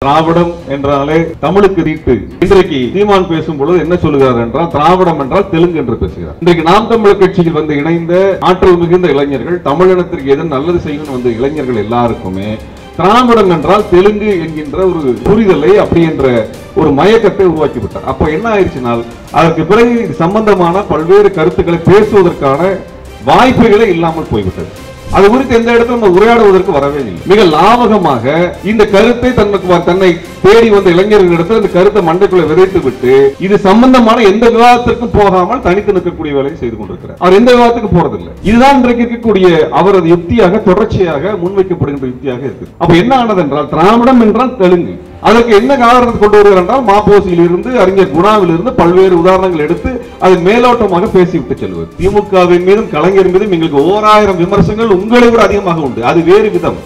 திராவிடம் என்றாலே தமிழுக்கு தீட்டு. இன்றைக்கு சீமான் பேசும்பொழுது என்ன சொல்லுகிறார் என்றால் திராவிடம் என்றால் தெலுங்கு என்று பேசுகிறார். இன்றைக்கு நாம் தமிழர் கட்சியில் வந்து இணைந்த ஆற்றல் மிகுந்த இளைஞர்கள், தமிழினத்திற்கு எது நல்லது செய்யணும் வந்த இளைஞர்கள் எல்லாருக்குமே திராவிடம் என்றால் தெலுங்கு என்கின்ற ஒரு புரிதலை அப்படி என்ற ஒரு மயக்கத்தை உருவாக்கிவிட்டார். அப்ப என்ன ஆயிடுச்சுனால் அதற்கு பிறகு இது சம்பந்தமான பல்வேறு கருத்துக்களை பேசுவதற்கான வாய்ப்புகளே இல்லாமல் போய்விட்டது. அது குறித்து எந்த இடத்துல நம்ம உரையாடுவதற்கு வரவே இல்லை. மிக லாபகமாக இந்த கருத்தை தன்னை தேடி வந்த இளைஞர்களிடத்தில் இந்த கருத்தை மண்டைக்குள்ள விதைத்து விட்டு இது சம்பந்தமான எந்த விவாதத்திற்கும் போகாமல் தனித்து நிற்கக்கூடிய வேலையை செய்து கொண்டிருக்கிறார். அவர் எந்த விவாதத்துக்கு போறதில்லை. இதுதான் இன்றைக்கு இருக்கக்கூடிய அவரது யுக்தியாக தொடர்ச்சியாக முன்வைக்கப்படுகின்ற யுக்தியாக இருக்கு. அப்ப என்ன ஆனது என்றால் திராவிடம் என்றால் தெலுங்கு. அதற்கு என்ன காரணத்தை கொண்டு வருகிறார் என்றால் மாப்போசியில் இருந்து அறிஞர் குணாவில் இருந்து பல்வேறு உதாரணங்கள் எடுத்து அதை மேலோட்டமாக பேசிவிட்டு செல்வது. திமுகவின் மீதும் கலைஞர் மீதும் எங்களுக்கு 1000 விமர்சனங்கள் உங்களை விட அதிகமாக உண்டு. அது வேறு விதம்.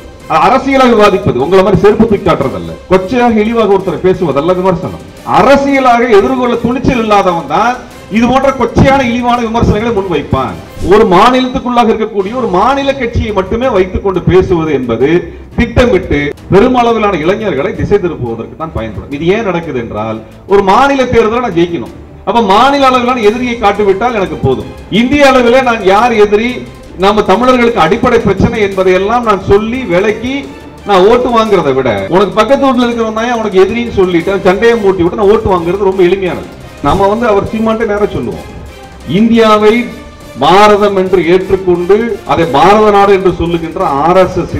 அரசியலாக விவாதிப்பது உங்களை மாதிரி செருப்பு தூக்கி காட்டுறதல்ல, கொச்சையாக இழிவாக ஒருத்தர் பேசுவதல்ல விமர்சனம். அரசியலாக எதிர்கொள்ள துணிச்சல் இல்லாதவன் தான் இது போன்ற கொச்சையான இழிவான விமர்சனங்களை முன்வைப்பான். ஒரு மாநிலத்துக்குள்ளாக இருக்கக்கூடிய ஒரு மாநில கட்சியை மட்டுமே வைத்துக் கொண்டு பேசுவது என்பது திட்டமிட்டு பெருமளவிலான இளைஞர்களை திசை திருப்புவதற்கு தான் பயன்படும். இது ஏன் நடக்குது என்றால் ஒரு மாநில தேர்தலை நான் ஜெயிக்கணும். அப்ப மாநில அளவிலான எதிரியை காட்டிவிட்டால் எனக்கு போதும். இந்திய அளவிலே நான் யார் எதிரி, நம்ம தமிழர்களுக்கு அடிப்படை பிரச்சனை என்பதை எல்லாம் நான் சொல்லி விளக்கி நான் ஓட்டு வாங்குறதை விட உனக்கு பக்கத்து வீட்டில் இருக்கிறவன் தான் உனக்கு எதிரின்னு சொல்லிட்டு சண்டையை மூட்டி விட்டு நான் ஓட்டு வாங்குறது ரொம்ப எளிமையானது. நம்ம வந்து அவர் சீமான்ட்டே நேரம் சொல்லுவோம், இந்தியாவை பாரதம் என்று ஏற்றுக்கொண்டு அதை பாரத நாடு என்று சொல்லுகின்ற RSS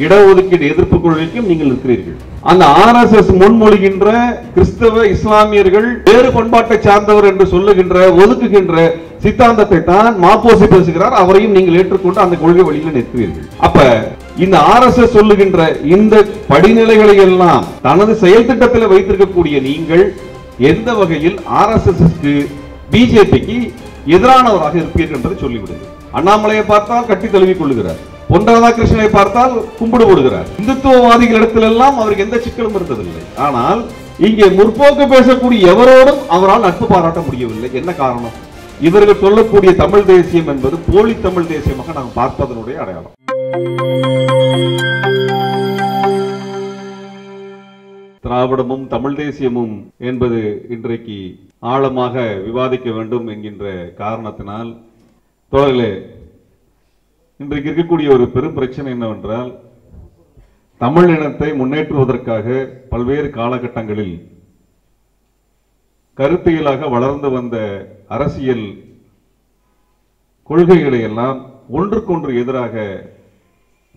இடஒதுக்கீடு எதிர்ப்பு கொள்கைக்கும் நீங்கள் இருக்கிறீர்கள். அந்த RSS முன்மொழிகின்ற கிறிஸ்தவ இஸ்லாமியர்கள் வேறு பண்பாட்டை சார்ந்தவர் என்று சொல்லுகின்ற ஒதுக்குகின்ற சித்தாந்தத்தை தான் மாப்போசி பேசுகிறார். அவரையும் நீங்கள் ஏற்றுக்கொண்டு அந்த கொள்கை வழியில் நிற்கிறீர்கள். அப்ப இந்த RSS சொல்லுகின்ற இந்த படிநிலைகளை எல்லாம் தனது செயல் திட்டத்தில் வைத்திருக்கக்கூடிய நீங்கள் எந்த வகையில் RSSக்கு பிஜேபிக்கு எதிரானவராக இருப்பீர்கள் என்பதை சொல்லிவிடுங்கள். அண்ணாமலையை பார்த்தால் கட்டி தழுவிக் கொள்ளுகிறார், பொன் ராதாகிருஷ்ணனை பார்த்தால் கும்பிடு போடுகிறார். இந்துத்துவவாதிகள் இடத்திலெல்லாம் அவருக்கு எந்த சிக்கலும் இருந்ததில்லை. ஆனால் இங்கே முற்போக்கு பேசக்கூடிய எவரோடும் அவரால் நட்பு பாராட்ட முடியவில்லை. என்ன காரணம்? இவர்கள் சொல்லக்கூடிய தமிழ் தேசியம் என்பது போலி தமிழ் தேசியமாக நாம் பார்ப்பதனுடைய அடையாளம். திராவிடமும் தமிழ் தேசியமும் என்பது இன்றைக்கு ஆழமாக விவாதிக்க வேண்டும் என்கின்ற காரணத்தினால் தோழர்களே, இன்றைக்கு இருக்கக்கூடிய ஒரு பெரும் பிரச்சனை என்னவென்றால் தமிழ் இனத்தை முன்னேற்றுவதற்காக பல்வேறு காலகட்டங்களில் கருத்தியலாக வளர்ந்து வந்த அரசியல் கொள்கைகளை எல்லாம் ஒன்றுக்கொன்று எதிராக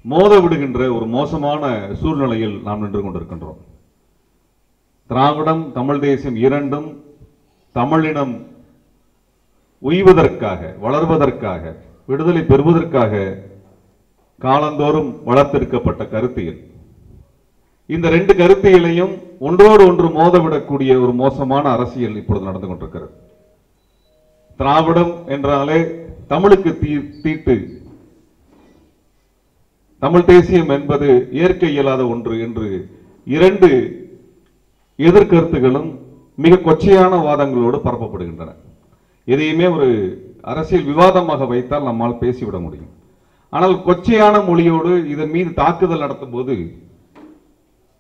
மோத விடுகின்ற ஒரு மோசமான சூழ்நிலையில் நாம் நின்று கொண்டிருக்கின்றோம். திராவிடம் தமிழ் தேசியம் இரண்டும் தமிழினம் உய்வதற்காக, வளர்வதற்காக, விடுதலை பெறுவதற்காக காலந்தோறும் வளர்த்தெடுக்கப்பட்ட கருத்தியல். இந்த ரெண்டு கருத்தியலையும் ஒன்றோடு ஒன்று மோதவிடக்கூடிய ஒரு மோசமான அரசியல் இப்பொழுது நடந்து கொண்டிருக்கிறது. திராவிடம் என்றாலே தமிழுக்கு தீட்டு, தமிழ் தேசியம் என்பது ஏற்க இயலாத ஒன்று என்று இரண்டு எதிர்கருத்துகளும் மிக கொச்சையான வாதங்களோடு பரப்பப்படுகின்றன. எதையுமே ஒரு அரசியல் விவாதமாக வைத்தால் நம்மால் பேசிவிட முடியும். ஆனால் கொச்சையான மொழியோடு இதன் மீது தாக்குதல் நடத்தும் போது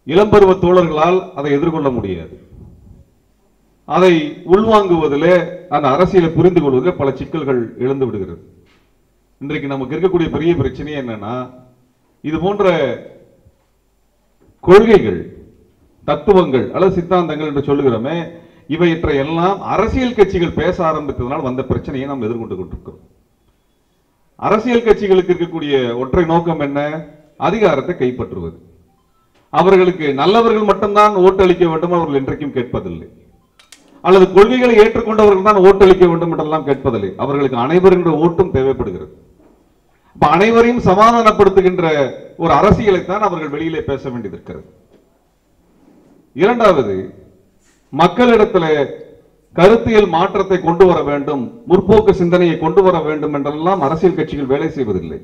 இளம்பருவ தோழர்களால் அதை எதிர்கொள்ள முடியாது. அதை உள்வாங்குவதிலே, அந்த அரசியலை புரிந்து கொள்வதில் பல சிக்கல்கள் எழுந்து விடுகிறது. இன்றைக்கு நமக்கு இருக்கக்கூடிய பெரிய பிரச்சனை என்னன்னா, இது போன்ற கொள்கைகள், தத்துவங்கள் அல்லது சித்தாந்தங்கள் என்று சொல்லுகிறோமே, இவையற்றை எல்லாம் அரசியல் கட்சிகள் பேச ஆரம்பித்ததனால் வந்த பிரச்சனையை நாம் எதிர்கொண்டு கொண்டிருக்கிறோம். அரசியல் கட்சிகளுக்கு இருக்கக்கூடிய ஒற்றை நோக்கம் என்ன? அதிகாரத்தை கைப்பற்றுவது. அவர்களுக்கு நல்லவர்கள் மட்டும்தான் ஓட்டளிக்க வேண்டும் அவர்கள் என்றைக்கும் கேட்பதில்லை. அல்லது கொள்கைகளை ஏற்றுக்கொண்டவர்கள் தான் ஓட்டளிக்க வேண்டும் என்றெல்லாம் கேட்பதில்லை. அவர்களுக்கு அனைவரின் ஓட்டும் தேவைப்படுகிறது. இப்ப அனைவரையும் சமாதானப்படுத்துகின்ற ஒரு அரசியலைத்தான் அவர்கள் வெளியிலே பேச வேண்டியிருக்கிறது. இரண்டாவது, மக்களிடத்தில் கருத்தியல் மாற்றத்தை கொண்டு வர வேண்டும், முற்போக்கு சிந்தனையை கொண்டு வர வேண்டும் என்றெல்லாம் அரசியல் கட்சிகள் வேலை செய்வதில்லை.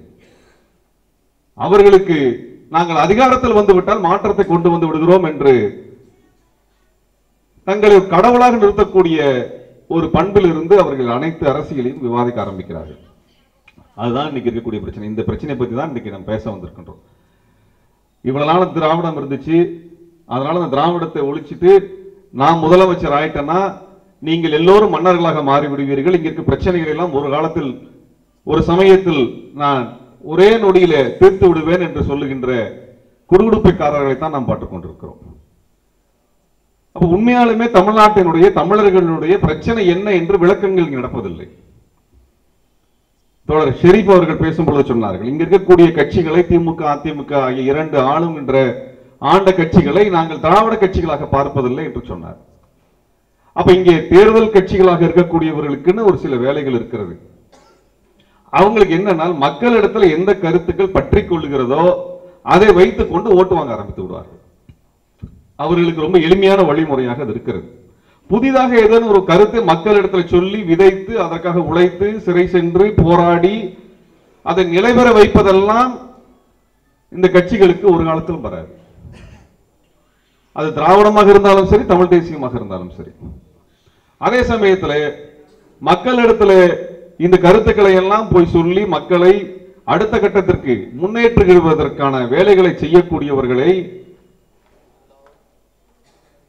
அவர்களுக்கு நாங்கள் அதிகாரத்தில் வந்துவிட்டால் மாற்றத்தை கொண்டு வந்து விடுகிறோம் என்று தங்களை கடவுளாக நிறுத்தக்கூடிய ஒரு பண்பில் இருந்து அவர்கள் அனைத்து அரசியலையும் விவாதிக்க ஆரம்பிக்கிறார்கள். அதுதான் இன்னைக்கு இருக்கக்கூடிய பிரச்சனை. இந்த பிரச்சனை பற்றி தான் இன்னைக்கு நாம் பேச வந்திருக்கின்றோம். இவ்வளவு நாள் திராவிடம் இருந்துச்சு, அதனால அந்த திராவிடத்தை ஒழிச்சிட்டு நான் முதலமைச்சர் ஆயிட்டேன்னா நீங்கள் எல்லோரும் மன்னர்களாக மாறிவிடுவீர்கள், இங்க இருக்க பிரச்சனைகள் எல்லாம் ஒரு காலத்தில் ஒரு சமயத்தில் நான் ஒரே நொடியில தீர்த்து விடுவேன் என்று சொல்லுகின்ற குடுகுடுப்பைக்காரர்களை தான் நாம் பார்த்துக் கொண்டிருக்கிறோம். அப்ப உண்மையாலுமே தமிழ்நாட்டினுடைய தமிழர்களுடைய பிரச்சனை என்ன என்று விளக்கங்கள் நடப்பதில்லை. தோழர் ஷெரீப் அவர்கள் பேசும்பொழுது சொன்னார்கள், இங்க இருக்கக்கூடிய கட்சிகளை திமுக அதிமுக ஆகிய இரண்டு ஆளுகின்ற ஆண்ட கட்சிகளை நாங்கள் திராவிட கட்சிகளாக பார்ப்பதில்லை என்று சொன்னார். அப்ப இங்கே தேர்தல் கட்சிகளாக இருக்கக்கூடியவர்களுக்குன்னு ஒரு சில வேலைகள் இருக்கிறது. அவங்களுக்கு என்னன்னா மக்களிடத்துல எந்த கருத்துக்கள் பற்றி கொள்ளுகிறதோ அதை வைத்துக் கொண்டு ஓட்டு வாங்க ஆரம்பித்து விடுவார்கள். அவர்களுக்கு ரொம்ப எளிமையான வழிமுறையாக அது இருக்கிறது. புதிதாக ஏதேனும் ஒரு கருத்தை மக்களிடத்துல சொல்லி விதைத்து அதற்காக உழைத்து சிறை சென்று போராடி அதை நிலைபெற வைப்பதெல்லாம் இந்த கட்சிகளுக்கு ஒரு காலத்திலும் வராது. அது திராவிடமாக இருந்தாலும் சரி, தமிழ் தேசியமாக இருந்தாலும் சரி. அதே சமயத்தில் மக்களிடத்துல இந்த கருத்துக்களை எல்லாம் போய் சொல்லி மக்களை அடுத்த கட்டத்திற்கு முன்னேற்றுவதற்கான வேலைகளை செய்யக்கூடியவர்களை,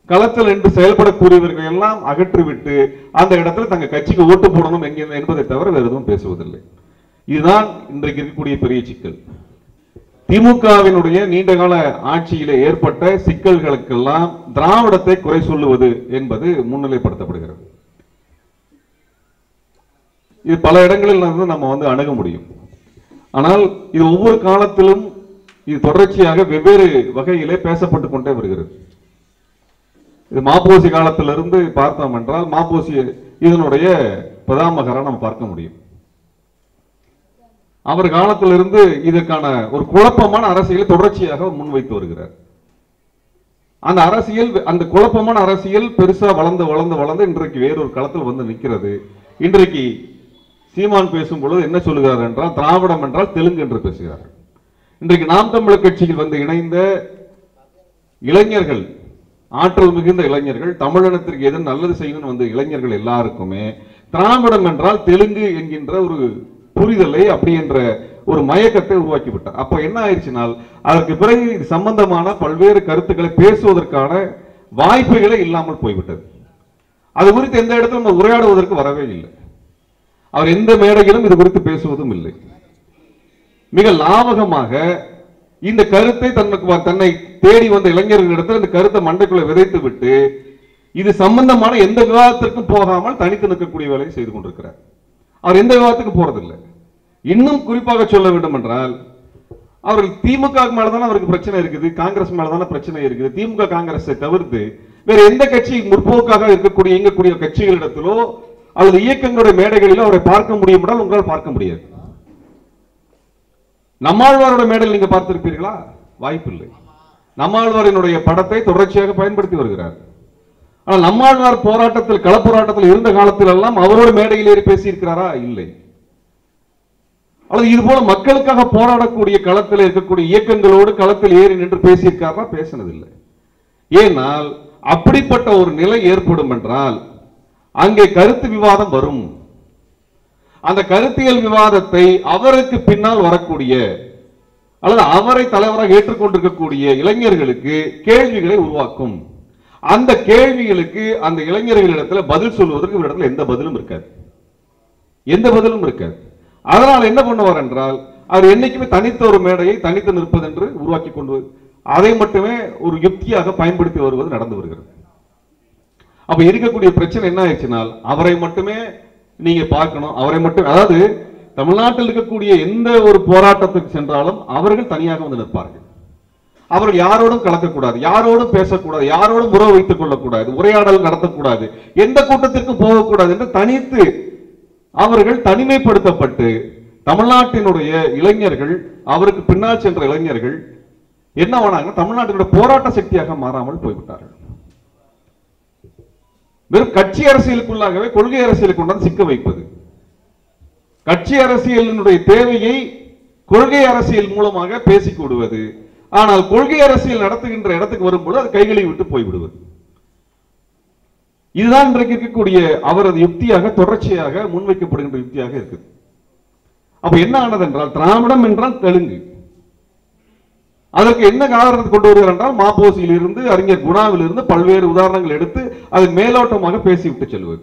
களத்தில் என்று செயல்படக்கூடியவர்கள் எல்லாம் அகற்றிவிட்டு அந்த இடத்துல தங்க கட்சிக்கு ஓட்டு போடணும் என்பதை தவிர வேறு எதுவும் பேசுவதில்லை. இதுதான் இன்றைக்கு இருக்கக்கூடிய பெரிய சிக்கல். திமுகவினுடைய நீண்டகால ஆட்சியிலே ஏற்பட்ட சிக்கல்களுக்கெல்லாம் திராவிடத்தை குறை சொல்லுவது என்பது முன்னிலைப்படுத்தப்படுகிறது. இது பல இடங்களில் நம்ம அணுக முடியும். ஆனால் இது ஒவ்வொரு காலத்திலும் இது தொடர்ச்சியாக வெவ்வேறு வகையிலே பேசப்பட்டுக் கொண்டே வருகிறது. இது மாப்போசி காலத்திலிருந்து பார்த்தோம் என்றால் மாப்போசி இதனுடைய பிரதாமகரை நம்ம பார்க்க முடியும். அவர் காலத்திலிருந்து இதற்கான ஒரு குழப்பமான அரசியலை தொடர்ச்சியாக முன்வைத்து வருகிறார். அந்த அரசியல், அந்த குழப்பமான அரசியல் பெருசா வளர்ந்து வளர்ந்து வளர்ந்து இன்றைக்கு வேறொரு களத்தில் வந்து நிற்கிறது. இன்றைக்கு சீமான் பேசும் பொழுது என்ன சொல்லுகிறார் என்றால் திராவிடம் என்றால் தெலுங்கு என்று பேசுகிறார். இன்றைக்கு நாம் தமிழர் கட்சியில் வந்து இணைந்த இளைஞர்கள், ஆற்றல் மிகுந்த இளைஞர்கள், தமிழினத்திற்கு எது நல்லது செய்யணும் வந்து இளைஞர்கள் எல்லாருக்குமே திராவிடம் என்றால் தெலுங்கு என்கின்ற ஒரு புரிதலை, அப்படி என்ற ஒரு மயக்கத்தை உருவாக்கி விட்டார். அப்ப என்ன ஆயிடுச்சுனால் அதற்கு பிறகு இது சம்பந்தமான பல்வேறு கருத்துக்களை பேசுவதற்கான வாய்ப்புகளே இல்லாமல் போய்விட்டது. அது குறித்து எந்த இடத்துல உரையாடுவதற்கு வரவே இல்லை. அவர் எந்த மேடையிலும் இது குறித்து பேசுவதும் இல்லை. மிக லாபகமாக இந்த கருத்தை தன்னை தேடி வந்த இளைஞர்களிடத்தில் இந்த கருத்தை மண்டைக்குள்ள விதைத்து விட்டு இது சம்பந்தமான எந்த விவாதத்திற்கும் போகாமல் தனித்து நிற்கக்கூடிய வேலையை செய்து கொண்டிருக்கிறார். அவர் எந்த விவாதத்துக்கு போறதில்லை. இன்னும் குறிப்பாக சொல்ல வேண்டும் என்றால் அவர்கள் திமுக மேலதான அவருக்கு பிரச்சனை இருக்குது, காங்கிரஸ் மேலதான பிரச்சனை இருக்குது. திமுக காங்கிரஸை தவிர்த்து வேற எந்த கட்சி முற்போக்காக இருக்கக்கூடிய இயங்கக்கூடிய கட்சிகளிடத்திலோ அல்லது இயக்கங்களுடைய மேடைகளிலோ அவரை பார்க்க முடியும் என்றால் உங்களால் பார்க்க முடியாது. நம்மாழ்வாரோட மேடையில் நீங்க பார்த்திருப்பீர்களா? வாய்ப்பில்லை. நம்மாழ்வாரினுடைய படத்தை தொடர்ச்சியாக பயன்படுத்தி வருகிறார். ஆனால் நம்மாழ்வார் போராட்டத்தில், களப்போராட்டத்தில் இருந்த காலத்தில் எல்லாம் அவரோட மேடையில் ஏறி பேசியிருக்கிறாரா? இல்லை. அல்லது இது போல மக்களுக்காக போராடக்கூடிய களத்தில் இருக்கக்கூடிய இயக்கங்களோடு களத்தில் ஏறி நின்று பேசியிருக்காரா? பேசினதில்லை. ஏனால் அப்படிப்பட்ட ஒரு நிலை ஏற்படும் என்றால் அங்கே கருத்து விவாதம் வரும். அந்த கருத்தியல் விவாதத்தை அவருக்கு பின்னால் வரக்கூடிய அல்லது அவரை தலைவராக ஏற்றுக்கொண்டிருக்கக்கூடிய இளைஞர்களுக்கு கேள்விகளை உருவாக்கும். அந்த கேள்விகளுக்கு அந்த இளைஞர்களிடத்தில் பதில் சொல்வதற்கு இவரிடத்தில் எந்த பதிலும் இருக்காது, எந்த பதிலும் இருக்காது. அதனால் என்ன பண்ணுவார் என்றால் அவர் என்னைக்குமே தனித்த ஒரு மேடையை தனித்து நிற்பது என்று உருவாக்கி கொண்டு அதை மட்டுமே ஒரு யுக்தியாக பயன்படுத்தி வருவது நடந்து வருகிறது. அப்ப இருக்கக்கூடிய பிரச்சனை என்ன ஆயிடுச்சுனால் அவரை மட்டுமே நீங்க பார்க்கணும், அவரை மட்டும். அதாவது தமிழ்நாட்டில் இருக்கக்கூடிய எந்த ஒரு போராட்டத்துக்கு சென்றாலும் அவர்கள் தனியாக வந்து நிற்பார்கள். அவர்கள் யாரோடும் கலக்கக்கூடாது, யாரோடும் பேசக்கூடாது, யாரோடும் உறவு வைத்துக் கொள்ளக்கூடாது, உரையாடல் நடத்தக்கூடாது, எந்த கூட்டத்திற்கும் போகக்கூடாது என்று தனித்து அவர்கள் தனிமைப்படுத்தப்பட்டு தமிழ்நாட்டினுடைய இளைஞர்கள், அவருக்கு பின்னால் சென்ற இளைஞர்கள் என்ன ஆனாங்க? தமிழ்நாட்டினுடைய போராட்ட சக்தியாக மாறாமல் போய்விட்டார்கள். வெறும் கட்சி அரசியலுக்குள்ளாகவே கொள்கை அரசியலுக்கு கொண்டாந்து சிக்க வைப்பது, கட்சி அரசியலினுடைய தேவையை கொள்கை அரசியல் மூலமாக பேசிக் விடுவது. ஆனால் கொள்கை அரசியல் நடத்துகின்ற இடத்துக்கு வரும்போது அது கைகளை விட்டு போய்விடுவது. இதுதான் இன்றைக்கு இருக்கக்கூடிய அவரது யுக்தியாக தொடர்ச்சியாக முன்வைக்கப்படுகின்ற யுக்தியாக இருக்குது. அப்ப என்ன ஆனது என்றால் திராவிடம் என்றால் தெலுங்கு, அதற்கு என்ன காரணத்தை கொண்டு வருகிறார் என்றால் மாப்போசியில் இருந்து அறிஞர் குணாவில் இருந்து பல்வேறு உதாரணங்கள் எடுத்து அதை மேலோட்டமாக பேசிவிட்டு செல்வது.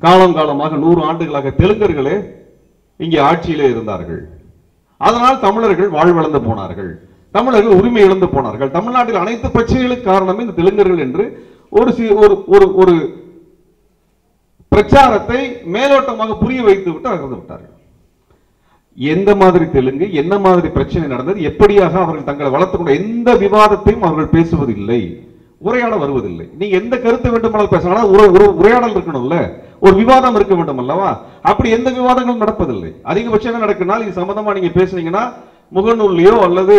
காலம் காலமாக 100 ஆண்டுகளாக தெலுங்கர்களே இங்கே ஆட்சியிலே இருந்தார்கள். அதனால் தமிழர்கள் வாழ்வழந்து போனார்கள், தமிழர்கள் உரிமை இழந்து போனார்கள், தமிழ்நாட்டில் அனைத்து பிரச்சனைகளுக்கு காரணமே இந்த தெலுங்கர்கள் என்று ஒரு பிரச்சாரத்தை மேலோட்டமாக புரிய வைத்து விட்டு அகர்ந்து விட்டார்கள். எந்த மாதிரி தெலுங்கு, என்ன மாதிரி பிரச்சனை நடந்தது, எப்படியாக அவர்கள் தங்களை வளர்த்துக்கொண்ட எந்த விவாதத்தையும் அவர்கள் பேசுவதில்லை, உரையாட வருவதில்லை. நீங்க எந்த கருத்து வேண்டுமானால் பேசலாம், உரையாடல் இருக்கணும்ல, ஒரு விவாதம் இருக்க வேண்டும் அல்லவா? அப்படி எந்த விவாதங்களும் நடப்பதில்லை. அதிகபட்சம் என்ன நடக்குனால், இது சம்பந்தமா நீங்க பேசுனீங்கன்னா முகநூல்லையோ அல்லது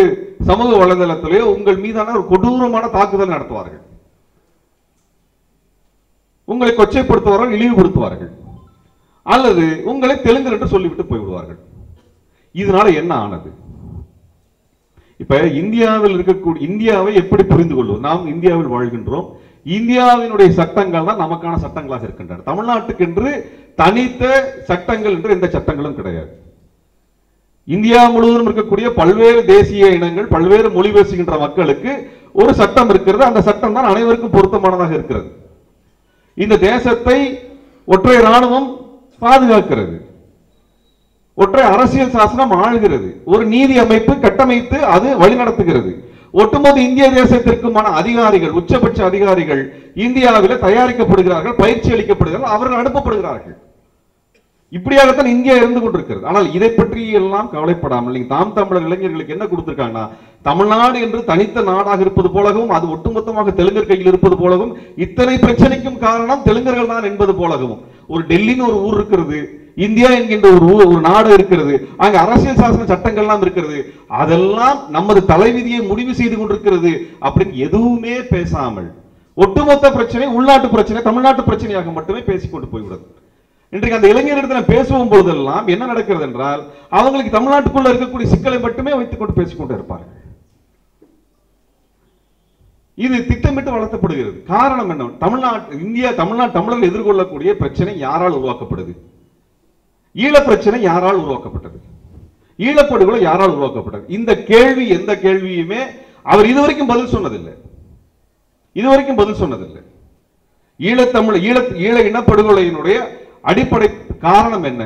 சமூக வலைதளத்திலேயோ உங்கள் மீதான ஒரு கொடூரமான தாக்குதல் நடத்துவார்கள், உங்களை கொச்சைப்படுத்துவார்கள், இழிவுபடுத்துவார்கள், அல்லது உங்களை தெலுங்கர் என்று சொல்லிவிட்டு போய்விடுவார்கள். இதனால என்ன ஆனது? இப்ப இந்தியாவில் இருக்கக்கூடிய இந்தியாவை எப்படி புரிந்து கொள்வது? நாம் இந்தியாவில் வாழ்கின்றோம், இந்தியாவினுடைய சட்டங்கள் தான் நமக்கான சட்டங்களாக இருக்கின்றன. தமிழ்நாட்டுக்கு என்று தனித்த சட்டங்கள் என்று எந்த சட்டங்களும் கிடையாது. இந்தியா முழுவதும் இருக்கக்கூடிய பல்வேறு தேசிய இனங்கள், பல்வேறு மொழி பேசுகின்ற மக்களுக்கு ஒரு சட்டம் இருக்கிறது. அந்த சட்டம் தான் அனைவருக்கும் பொருத்தமானதாக இருக்கிறது. இந்த தேசத்தை ஒற்றை ராணுவம் பாதுகாக்கிறது, ஒற்றை அரசியல் சாசனம் ஆளுகிறது, ஒரு நீதி அமைப்பு கட்டமைத்து அது வழிநடத்துகிறது. ஒட்டுமொத்த இந்திய தேசத்திற்குமான அதிகாரிகள், உச்சபட்ச அதிகாரிகள் இந்தியாவில் தயாரிக்கப்படுகிறார்கள், பயிற்சி அளிக்கப்படுகிறார்கள், அவர்கள் அனுப்பப்படுகிறார்கள். இப்படியாகத்தான் இந்தியா இருந்து கொண்டிருக்கிறது. ஆனால் இதை பற்றி எல்லாம் கவலைப்படாமல் நீங்க தாம் தமிழர் இளைஞர்களுக்கு என்ன கொடுத்திருக்காங்கன்னா, தமிழ்நாடு என்று தனித்த நாடாக இருப்பது போலவும், அது ஒட்டுமொத்தமாக தெலுங்கர் கையில் இருப்பது போலவும், இத்தனை பிரச்சனைக்கும் காரணம் தெலுங்கர்கள் தான் என்பது போலவும், ஒரு டெல்லின்னு ஒரு ஊர் இருக்கிறது, இந்தியா என்கின்ற ஒரு நாடு இருக்கிறது, அங்க அரசியல் சாசன சட்டங்கள்லாம் இருக்கிறது, அதெல்லாம் நமது தலைவிதியை முடிவு செய்து கொண்டிருக்கிறது அப்படின்னு எதுவுமே பேசாமல் ஒட்டுமொத்த பிரச்சனை உள்நாட்டு பிரச்சனை, தமிழ்நாட்டு பிரச்சனையாக மட்டுமே பேசிக்கொண்டு போய்விடுது. இன்றைக்கு அந்த இளைஞரிடத்தில் பேசும் பொழுதெல்லாம் என்ன நடக்கிறது என்றால், அவங்களுக்கு தமிழ்நாட்டுக்குள்ள இருக்கக்கூடிய சிக்கலை மட்டுமே வைத்துக் கொண்டு பேசிக்கொண்டு இருப்பார்கள். இது திட்டமிட்டு வளர்த்தப்படுகிறது. காரணம் என்ன? தமிழர்கள் எதிர்கொள்ளக்கூடிய பிரச்சனை யாரால் உருவாக்கப்படுது? ஈழ பிரச்சனை யாரால் உருவாக்கப்பட்டது? ஈழப்படுகொலை யாரால் உருவாக்கப்பட்டது? இந்த கேள்வி எந்த கேள்வியுமே அவர் இதுவரைக்கும் பதில் சொன்னதில்லை. ஈழ இனப்படுகொலையினுடைய அடிப்படை காரணம் என்ன?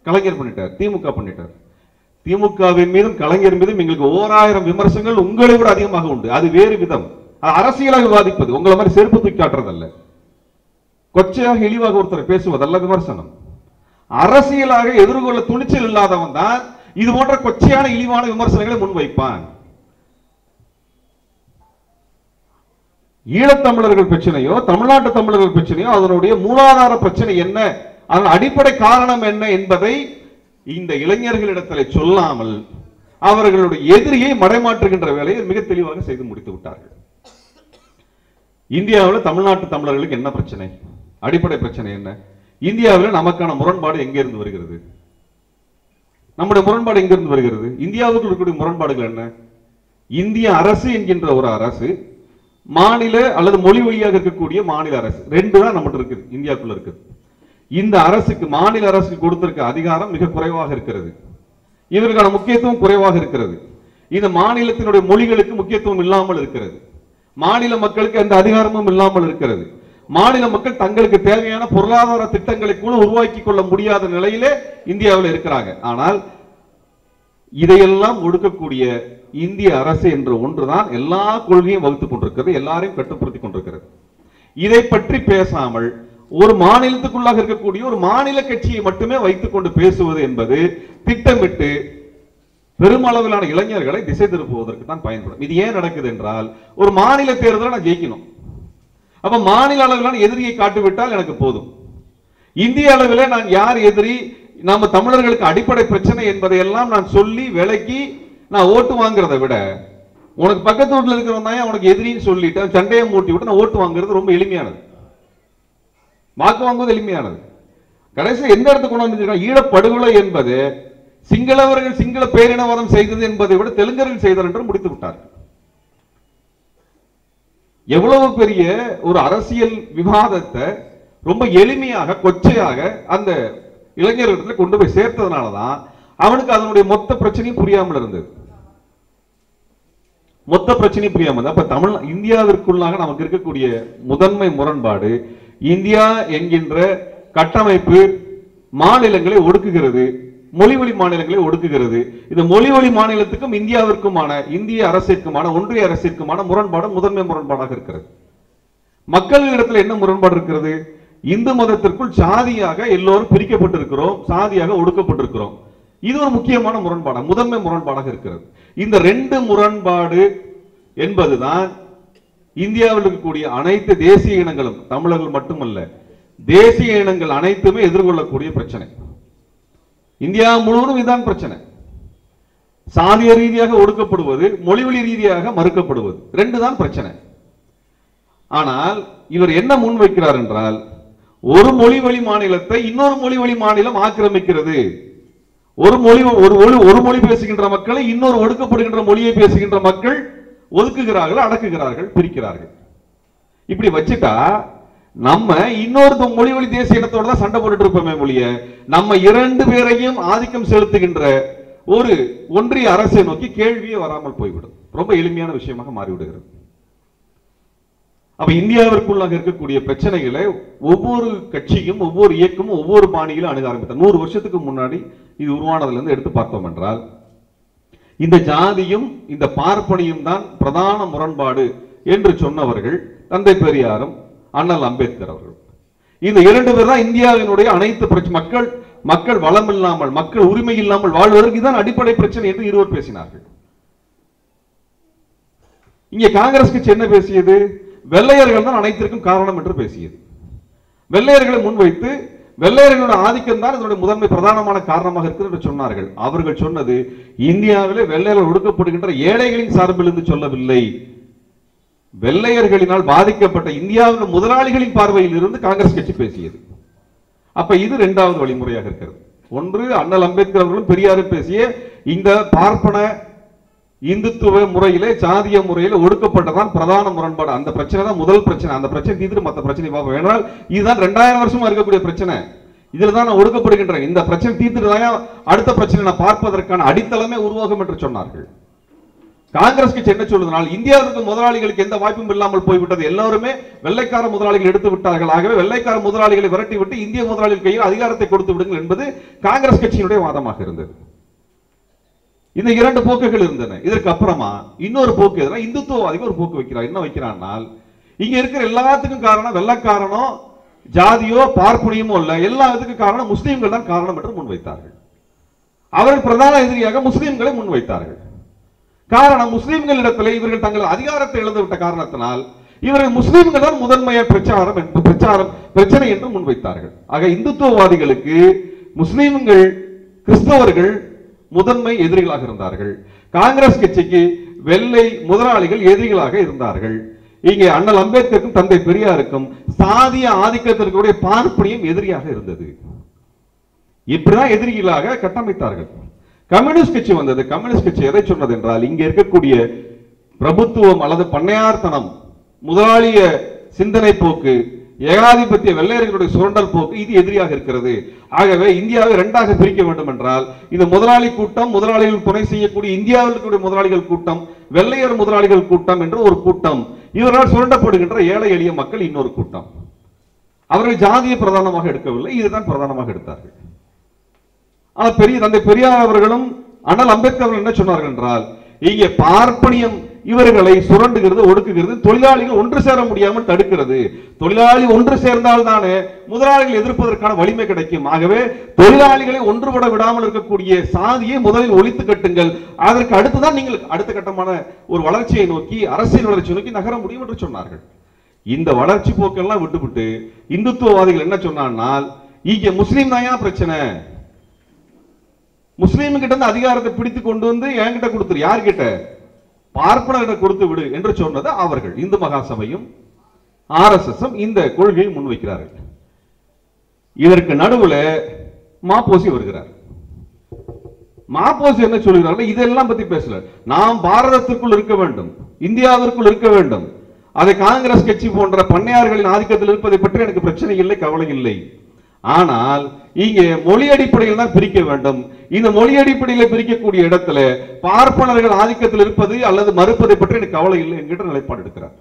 கலைஞர் பண்ணிட்டார், திமுக பண்ணிட்டார். திமுகவின் மீதும் கலைஞர் மீதும் எங்களுக்கு 1000 விமர்சனங்கள் உங்களை விட அதிகமாக உண்டு. அது வேறு விதம், அரசியலாக விவாதிப்பது, உங்களை மாதிரி செருப்பு தூக்கி காட்டுறதல்ல, கொச்சையாக இழிவாக ஒருத்தர் பேசுவதல்ல விமர்சனம். அரசியலாக எதிர்கொள்ள துணிச்சல் இல்லாதவன் தான் இது போன்ற கொச்சையான இழிவான விமர்சனங்களை முன்வைப்பான். ஈழத்தமிழர்கள் பிரச்சனையோ தமிழ்நாட்டு தமிழர்கள் பிரச்சனையோ அதனுடைய மூலாதார பிரச்சனை என்ன, அதன் அடிப்படை காரணம் என்ன என்பதை இந்த இளைஞர்களிடத்தில் சொல்லாமல் அவர்களுடைய எதிரியை மடைமாற்றுகின்ற வேலையை மிக தெளிவாக செய்து முடித்து விட்டார்கள். இந்தியாவில் தமிழ்நாட்டு தமிழர்களுக்கு என்ன பிரச்சனை, அடிப்படை பிரச்சனை என்ன? இந்தியாவில் நமக்கான முரண்பாடு எங்கிருந்து வருகிறது? நம்முடைய முரண்பாடு எங்கிருந்து வருகிறது? இந்தியாவுக்கு இருக்கக்கூடிய முரண்பாடுகள் என்ன? இந்திய அரசு என்கின்ற ஒரு அரசு, மாநில அல்லது மொழி வழியாக இருக்கக்கூடிய மாநில அரசு, ரெண்டு தான் நம்மகிட்ட இருக்குது, இந்தியாவுக்குள்ள இருக்குது. இந்த அரசுக்கு, மாநில அரசுக்கு கொடுத்திருக்க அதிகாரம் மிக குறைவாக இருக்கிறது, இதற்கான முக்கியத்துவம் குறைவாக இருக்கிறது. இந்த மாநிலத்தினுடைய மொழிகளுக்கு முக்கியத்துவம் இல்லாமல் இருக்கிறது, மாநில மக்களுக்கு எந்த அதிகாரமும் இல்லாமல் இருக்கிறது. மாநில மக்கள் தங்களுக்கு தேவையான பொருளாதார திட்டங்களை கூட உருவாக்கி கொள்ள முடியாத நிலையிலே இந்தியாவில் இருக்கிறாங்க. ஆனால் இதையெல்லாம் ஒடுக்கக்கூடிய இந்திய அரசு என்ற ஒன்றுதான் எல்லா கொள்கையும் வகுத்துக் கொண்டிருக்கிறது, எல்லாரையும் கட்டுப்படுத்திக் கொண்டிருக்கிறது. இதை பற்றி பேசாமல் ஒரு மாநிலத்துக்குள்ளாக இருக்கக்கூடிய ஒரு மாநில கட்சியை மட்டுமே வைத்துக் கொண்டு பேசுவது என்பது திட்டமிட்டு பெருமளவிலான இளைஞர்களை திசை திருப்புவதற்கு தான் பயன்படும். இது ஏன் நடக்குது என்றால், ஒரு மாநில தேர்தலை நான் ஜெயிக்கணும், அப்ப மாநில அளவிலான எதிரியை காட்டிவிட்டால் எனக்கு போதும். இந்திய அளவில் நான் யார் எதிரி, நம்ம தமிழர்களுக்கு அடிப்படை பிரச்சனை என்பதை எல்லாம் நான் சொல்லி விலக்கி நான் ஓட்டு வாங்குறத விட, உனக்கு பக்கத்து வீட்டில் இருக்கிறவன் தான் உனக்கு எதிரின்னு சொல்லிட்டு சண்டையை மூட்டி விட்டு நான் ஓட்டு வாங்குறது ரொம்ப எளிமையானது, வாக்கு வாங்குவது எளிமையானது. கடைசி எந்த இடத்துக்கு கொண்டு வந்து ஈழப்படுகொலை என்பது சிங்களவர்கள் சிங்கள பேரினவாதம் செய்தது என்பதை விட தெலுங்கர்கள் செய்தார் என்று முடித்து விட்டார்கள். எவ்வளவு பெரிய ஒரு அரசியல் விவாதத்தை ரொம்ப எளிமையாக கொச்சையாக அந்த இளைஞர்களிடத்தில் கொண்டு போய் சேர்த்ததுனாலதான் அவனுக்கு அதனுடைய மொத்த பிரச்சனையும் புரியாமல் இருந்தது. மொத்த பிரச்சனை புரியாம. அப்ப தமிழ் இந்தியாவிற்குள்ளாக நமக்கு இருக்கக்கூடிய முதன்மை முரண்பாடு, இந்தியா என்கின்ற கட்டமைப்பு மாநிலங்களை ஒடுக்குகிறது, மொழிவழி மாநிலங்களை ஒடுக்குகிறது. இந்த மொழிவழி மாநிலத்துக்கும் இந்தியாவிற்குமான, இந்திய அரசிற்குமான, ஒன்றிய அரசிற்குமான முரண்பாடு முதன்மை முரண்பாடாக இருக்கிறது. மக்களிடத்தில் என்ன முரண்பாடு இருக்கிறது? இந்து மதத்திற்குள் சாதியாக எல்லோரும் பிரிக்கப்பட்டிருக்கிறோம், சாதியாக ஒடுக்கப்பட்டிருக்கிறோம். இது ஒரு முக்கியமான முரண்பாடு, முதன்மை முரண்பாடாக இருக்கிறது. இந்த ரெண்டு முரண்பாடு என்பதுதான் இந்தியாவில் இருக்கக்கூடிய அனைத்து தேசிய இனங்களும், தமிழர்கள் மட்டுமல்ல, தேசிய இனங்கள் அனைத்துமே எதிர்கொள்ளக்கூடிய பிரச்சனை. இந்தியா முழுவதும் இதுதான் பிரச்சனை. சாதிய ரீதியாக ஒடுக்கப்படுவது, மொழிவழி ரீதியாக மறுக்கப்படுவது, ரெண்டு தான் பிரச்சனை. ஆனால் இவர் என்ன முன்வைக்கிறார் என்றால், ஒரு மொழி வழி மாநிலத்தை இன்னொரு மொழி வழி மாநிலம் ஆக்கிரமிக்கிறது. ஒரு மொழி பேசுகின்ற மக்களை இன்னொரு ஒடுக்கப்படுகின்ற மொழியை பேசுகின்ற மக்கள் ஒதுக்குகிறார்கள், அடக்குகிறார்கள், பிரிக்கிறார்கள். இப்படி வச்சுட்டா நம்ம இன்னொரு மொழி வழி தேசிய இனத்தோட தான் சண்டை போட்டுட்டு இருப்போமே மொழிய, நம்ம இரண்டு பேரையும் ஆதிக்கம் செலுத்துகின்ற ஒரு ஒன்றிய அரசை நோக்கி கேள்வியே வராமல் போய்விடும். ரொம்ப எளிமையான விஷயமாக மாறிவிடுகிறது. அப்ப இந்தியாவிற்குள்ளாக இருக்கக்கூடிய பிரச்சனைகளை ஒவ்வொரு கட்சியும், ஒவ்வொரு இயக்கமும் ஒவ்வொரு பாணியிலும் அணுக ஆரம்பித்தார். 100 வருஷத்துக்கு முன்னாடி இது உருவானதுல இருந்து எடுத்து பார்த்தோம் என்றால், இந்த ஜாதியும் இந்த பார்ப்பனியும் தான் பிரதான முரண்பாடு என்று சொன்னவர்கள் தந்தை பெரியாரும் அண்ணல் அம்பேத்கர் அவர்கள். இந்த இரண்டு பேர் தான் இந்தியாவினுடைய அனைத்து மக்கள் வளம் இல்லாமல், மக்கள் உரிமை இல்லாமல் வாழ்வதற்கு இதுதான் அடிப்படை பிரச்சனை என்று இருவர் பேசினார்கள். இங்கே காங்கிரஸ் கட்சி என்ன பேசியது? வெள்ளையர்கள் தான் அனைத்திற்கும் காரணம் என்று பேசியது. வெள்ளையர்களை முன்வைத்து வெள்ளையர்களோட ஆதிக்கம் தான் இதனுடைய முதன்மை பிரதானமான காரணமாக இருக்கிறது என்று சொன்னார்கள். அவர்கள் சொன்னது இந்தியாவிலே வெள்ளையர்கள் ஒடுக்கப்படுகின்ற ஏழைகளின் சார்பில் இருந்து சொல்லவில்லை, வெள்ளையர்களினால் பாதிக்கப்பட்ட இந்தியாவின் முதலாளிகளின் பார்வையில் இருந்து காங்கிரஸ் கட்சி பேசியது. அப்ப இது இரண்டாவது வழிமுறையாக இருக்கிறது. ஒன்று, அண்ணல் அம்பேத்கர் அவர்களும் பெரியாரும் பேசிய இந்த பார்ப்பன இந்துத்துவ முறையிலே, சாதிய முறையில ஒடுக்கப்பட்டதான் பிரதான முரண்பாடு. அந்த பிரச்சனை தான் முதல் பிரச்சனை. அந்த பிரச்சனை தீர்த்து மற்ற பிரச்சனை பார்ப்போம். ஏனால் இதுதான் 2000 வருஷமா இருக்கக்கூடிய பிரச்சனை. இதுல தான் நான் ஒடுக்கப்படுகின்றேன். இந்த பிரச்சனை தீர்த்துட்டு தான் அடுத்த பிரச்சனை நான் பார்ப்பதற்கான அடித்தளமே உருவாகும் என்று சொன்னார்கள். காங்கிரஸ் கட்சி என்ன சொல்லுதனால், இந்தியாவுக்கு முதலாளிகளுக்கு எந்த வாய்ப்பும் இல்லாமல் போய்விட்டது, எல்லாருமே வெள்ளைக்கார முதலாளிகள் எடுத்து விட்டார்கள், ஆகவே வெள்ளைக்கார முதலாளிகளை விரட்டி விட்டு இந்திய முதலாளிகள் கையில் அதிகாரத்தை கொடுத்து விடுங்கள் என்பது காங்கிரஸ் கட்சியினுடைய வாதமாக இருந்தது. இந்த இரண்டு போக்குகள் இருந்தன. இதற்கு அப்புறமா இன்னொரு போக்கு எதுனா, இந்துத்துவவாதிகள் ஒரு போக்கு வைக்கிறார். என்ன வைக்கிறான்னால், இங்க இருக்கிற எல்லாத்துக்கும் காரணம் வெள்ளைக்காரனோ ஜாதியோ பார்ப்பனியமோ இல்ல, எல்லா இதுக்கும் காரணம் முஸ்லீம்கள் தான் காரணம் என்று முன்வைத்தார்கள். அவர்கள் பிரதான எதிரியாக முஸ்லீம்களை முன்வைத்தார்கள். காரணம், முஸ்லீம்களிடத்தில் இவர்கள் தங்கள் அதிகாரத்தை இழந்துவிட்ட காரணத்தினால் இவர்கள் முஸ்லீம்கள் தான் முதன்மைய பிரச்சனை என்று முன்வைத்தார்கள். ஆக இந்துத்துவவாதிகளுக்கு முஸ்லீம்கள், கிறிஸ்தவர்கள் முதன்மை எதிரிகளாக இருந்தார்கள். காங்கிரஸ் கட்சிக்கு வெள்ளை முதலாளிகள் எதிரிகளாக இருந்தார்கள். இங்கே அண்ணல் அம்பேத்கருக்கும் தந்தை பெரியாருக்கும் சாதிய ஆதிக்கத்திற்குரிய பார்ப்பனியம் எதிரியாக இருந்தது. இப்படிதான் எதிரிகளாக கட்டமைத்தார்கள். கம்யூனிஸ்ட் கட்சி வந்தது. கம்யூனிஸ்ட் கட்சி எதை சொன்னது என்றால், இங்க இருக்கக்கூடிய பிரபுத்துவம் அல்லது பண்ணையார்த்தனம், முதலாளிய சிந்தனை போக்கு, ஏகாதிபத்திய வெள்ளையர்களுடைய சுரண்டல் போக்கு, இது எதிரியாக இருக்கிறது. ஆகவே இந்தியாவை இரண்டாக பிரிக்க வேண்டும் என்றால், இது முதலாளி கூட்டம், முதலாளிகள் துணை செய்யக்கூடிய இந்தியாவில் இருக்கக்கூடிய முதலாளிகள் கூட்டம், வெள்ளையர் முதலாளிகள் கூட்டம் என்று ஒரு கூட்டம், இவரால் சுரண்டப்படுகின்ற ஏழை எளிய மக்கள் இன்னொரு கூட்டம். அவர்கள் ஜாதியை பிரதானமாக எடுக்கவில்லை, இதுதான் பிரதானமாக எடுத்தார்கள். தந்தை பெரியார் அவர்களும் அண்ணல் அம்பேத்கர் அவர்கள் என்ன சொன்னார்கள் என்றால், இங்கே பார்ப்பனியம் இவர்களை சுரண்டுகிறது, ஒடுக்குகிறது, தொழிலாளிகள் ஒன்று சேர முடியாமல் தடுக்கிறது. தொழிலாளி ஒன்று சேர்ந்தால் தானே முதலாளிகள் எதிர்ப்பதற்கான வலிமை கிடைக்கும். ஆகவே தொழிலாளிகளை ஒன்றுபட விடாமல் இருக்கக்கூடிய சாதியை முதலில் ஒழித்து கட்டுங்கள், அதற்கு அடுத்துதான் நீங்கள் அடுத்த கட்டமான ஒரு வளர்ச்சியை நோக்கி, அரசியல் வளர்ச்சியை நோக்கி நகர முடியும் என்று சொன்னார்கள். இந்த வளர்ச்சி போக்கெல்லாம் விட்டுவிட்டு இந்துத்துவவாதிகள் என்ன சொன்னால், இங்கே முஸ்லீம் தான் பிரச்சனை, முஸ்லீம் கிட்ட இருந்து அதிகாரத்தை பிடித்து கொண்டு வந்து என்கிட்ட கொடுத்துரு, யார்கிட்ட, பார்ப்பனர்கிட்ட கொடுத்து விடு என்று சொன்னது அவர்கள். இந்து மகாசபையும் RSS இந்த கொள்கையை முன்வைக்கிறார்கள். இதற்கு நடுவில் மாப்போசி வருகிறார். மாப்போசி என்ன சொல்கிறார்கள், இதெல்லாம் பத்தி பேசல, நாம் பாரதத்திற்குள் இருக்க வேண்டும், இந்தியாவிற்குள் இருக்க வேண்டும், அதை காங்கிரஸ் கட்சி போன்ற பண்ணையார்களின் ஆதிக்கத்தில் இருப்பதை பற்றி எனக்கு பிரச்சனை இல்லை, கவலை இல்லை. ஆனால் இங்கே மொழி அடிப்படையில் தான் பிரிக்க வேண்டும். இந்த மொழி அடிப்படையில் பிரிக்கக்கூடிய இடத்துல பார்ப்பனர்கள் ஆதிக்கத்தில் இருப்பது அல்லது மறுப்பதை பற்றி எனக்கு கவலை இல்லை என்கிற நிலைப்பாடு எடுக்கிறார்.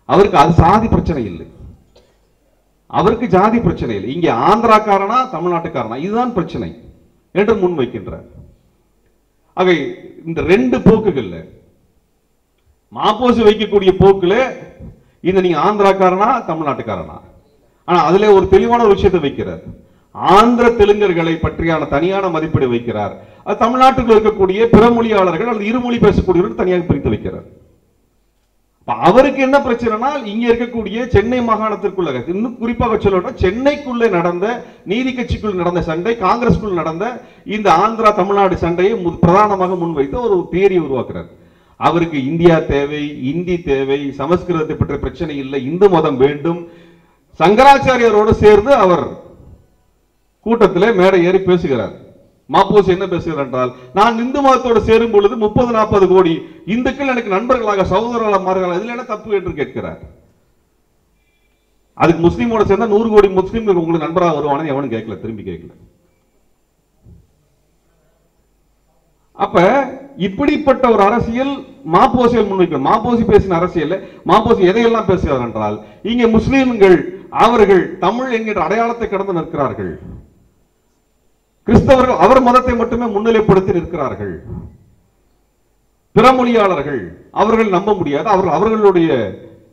அவருக்கு அது சாதி பிரச்சனை இல்லை, அவருக்கு ஜாதி பிரச்சனை இல்லை. இங்கே ஆந்திராக்காரனா தமிழ்நாட்டுக்காரனா இதுதான் பிரச்சனை என்று முன்வைக்கின்றார். ஆக இந்த ரெண்டு போக்குகள்ல மாப்போசி வைக்கக்கூடிய போக்குல இந்த நீங்க ஆந்திராக்காரனா தமிழ்நாட்டுக்காரனா, ஆனா அதுல ஒரு தெளிவான ஒரு விஷயத்தை வைக்கிறார். ஆந்திர தெலுங்கர்களை பற்றியான தனியான மதிப்பீடு வைக்கிறார். அது தமிழ்நாட்டுக்குள் இருக்கக்கூடிய பிற மொழியாளர்கள் அல்லது இருமொழி பேசக்கூடியவர்கள் தனியாக பிரித்து வைக்கிறார். அவருக்கு என்ன பிரச்சனைனா இங்க இருக்கக்கூடிய சென்னை மாகாணத்திற்குள்ள, இன்னும் குறிப்பாக சொல்லணும், சென்னைக்குள்ள நடந்த நீதி கட்சிக்குள் நடந்த சண்டை, காங்கிரஸ்குள் நடந்த இந்த ஆந்திரா தமிழ்நாடு சண்டையை பிரதானமாக முன்வைத்து ஒரு தியரி உருவாக்குறார். அவருக்கு இந்தியா தேவை, இந்தி தேவை, சமஸ்கிருதத்தை பற்றிய பிரச்சனை இல்லை, இந்து மதம் வேண்டும். சங்கராச்சாரியாரோடு சேர்ந்து அவர் கூட்டத்தில் மேடை ஏறி பேசுகிறார். மாப்போசி என்ன பேசுகிறார் என்றால், நான் இந்து மதத்தோடு சேரும் பொழுது 30-40 கோடி இந்துக்கள் எனக்கு நண்பர்களாக சகோதரர்களாக மாறுகிறார், இதுல என்ன தப்பு என்று கேட்கிறார். அதுக்கு முஸ்லீமோட சேர்ந்தா 100 கோடி முஸ்லீம்கள் உங்களுக்கு நண்பராக வருவானு எவனும் கேட்கல, திரும்பி கேட்கல. அப்ப இப்படிப்பட்ட ஒரு அரசியல் மாப்போசியில் முன்வைக்கிறார். மாப்போசி பேசின அரசியல் மாப்போசி எதையெல்லாம் பேசுகிறார் என்றால், இங்கே முஸ்லீம்கள் அவர்கள் தமிழ் என்கிற அடையாளத்தை கடந்து நிற்கிறார்கள், கிறிஸ்தவர்கள் அவர் மதத்தை மட்டுமே முன்னிலைப்படுத்தி நிற்கிறார்கள், பிற மொழியாளர்கள் அவர்கள் நம்ப முடியாது, அவர்களுடைய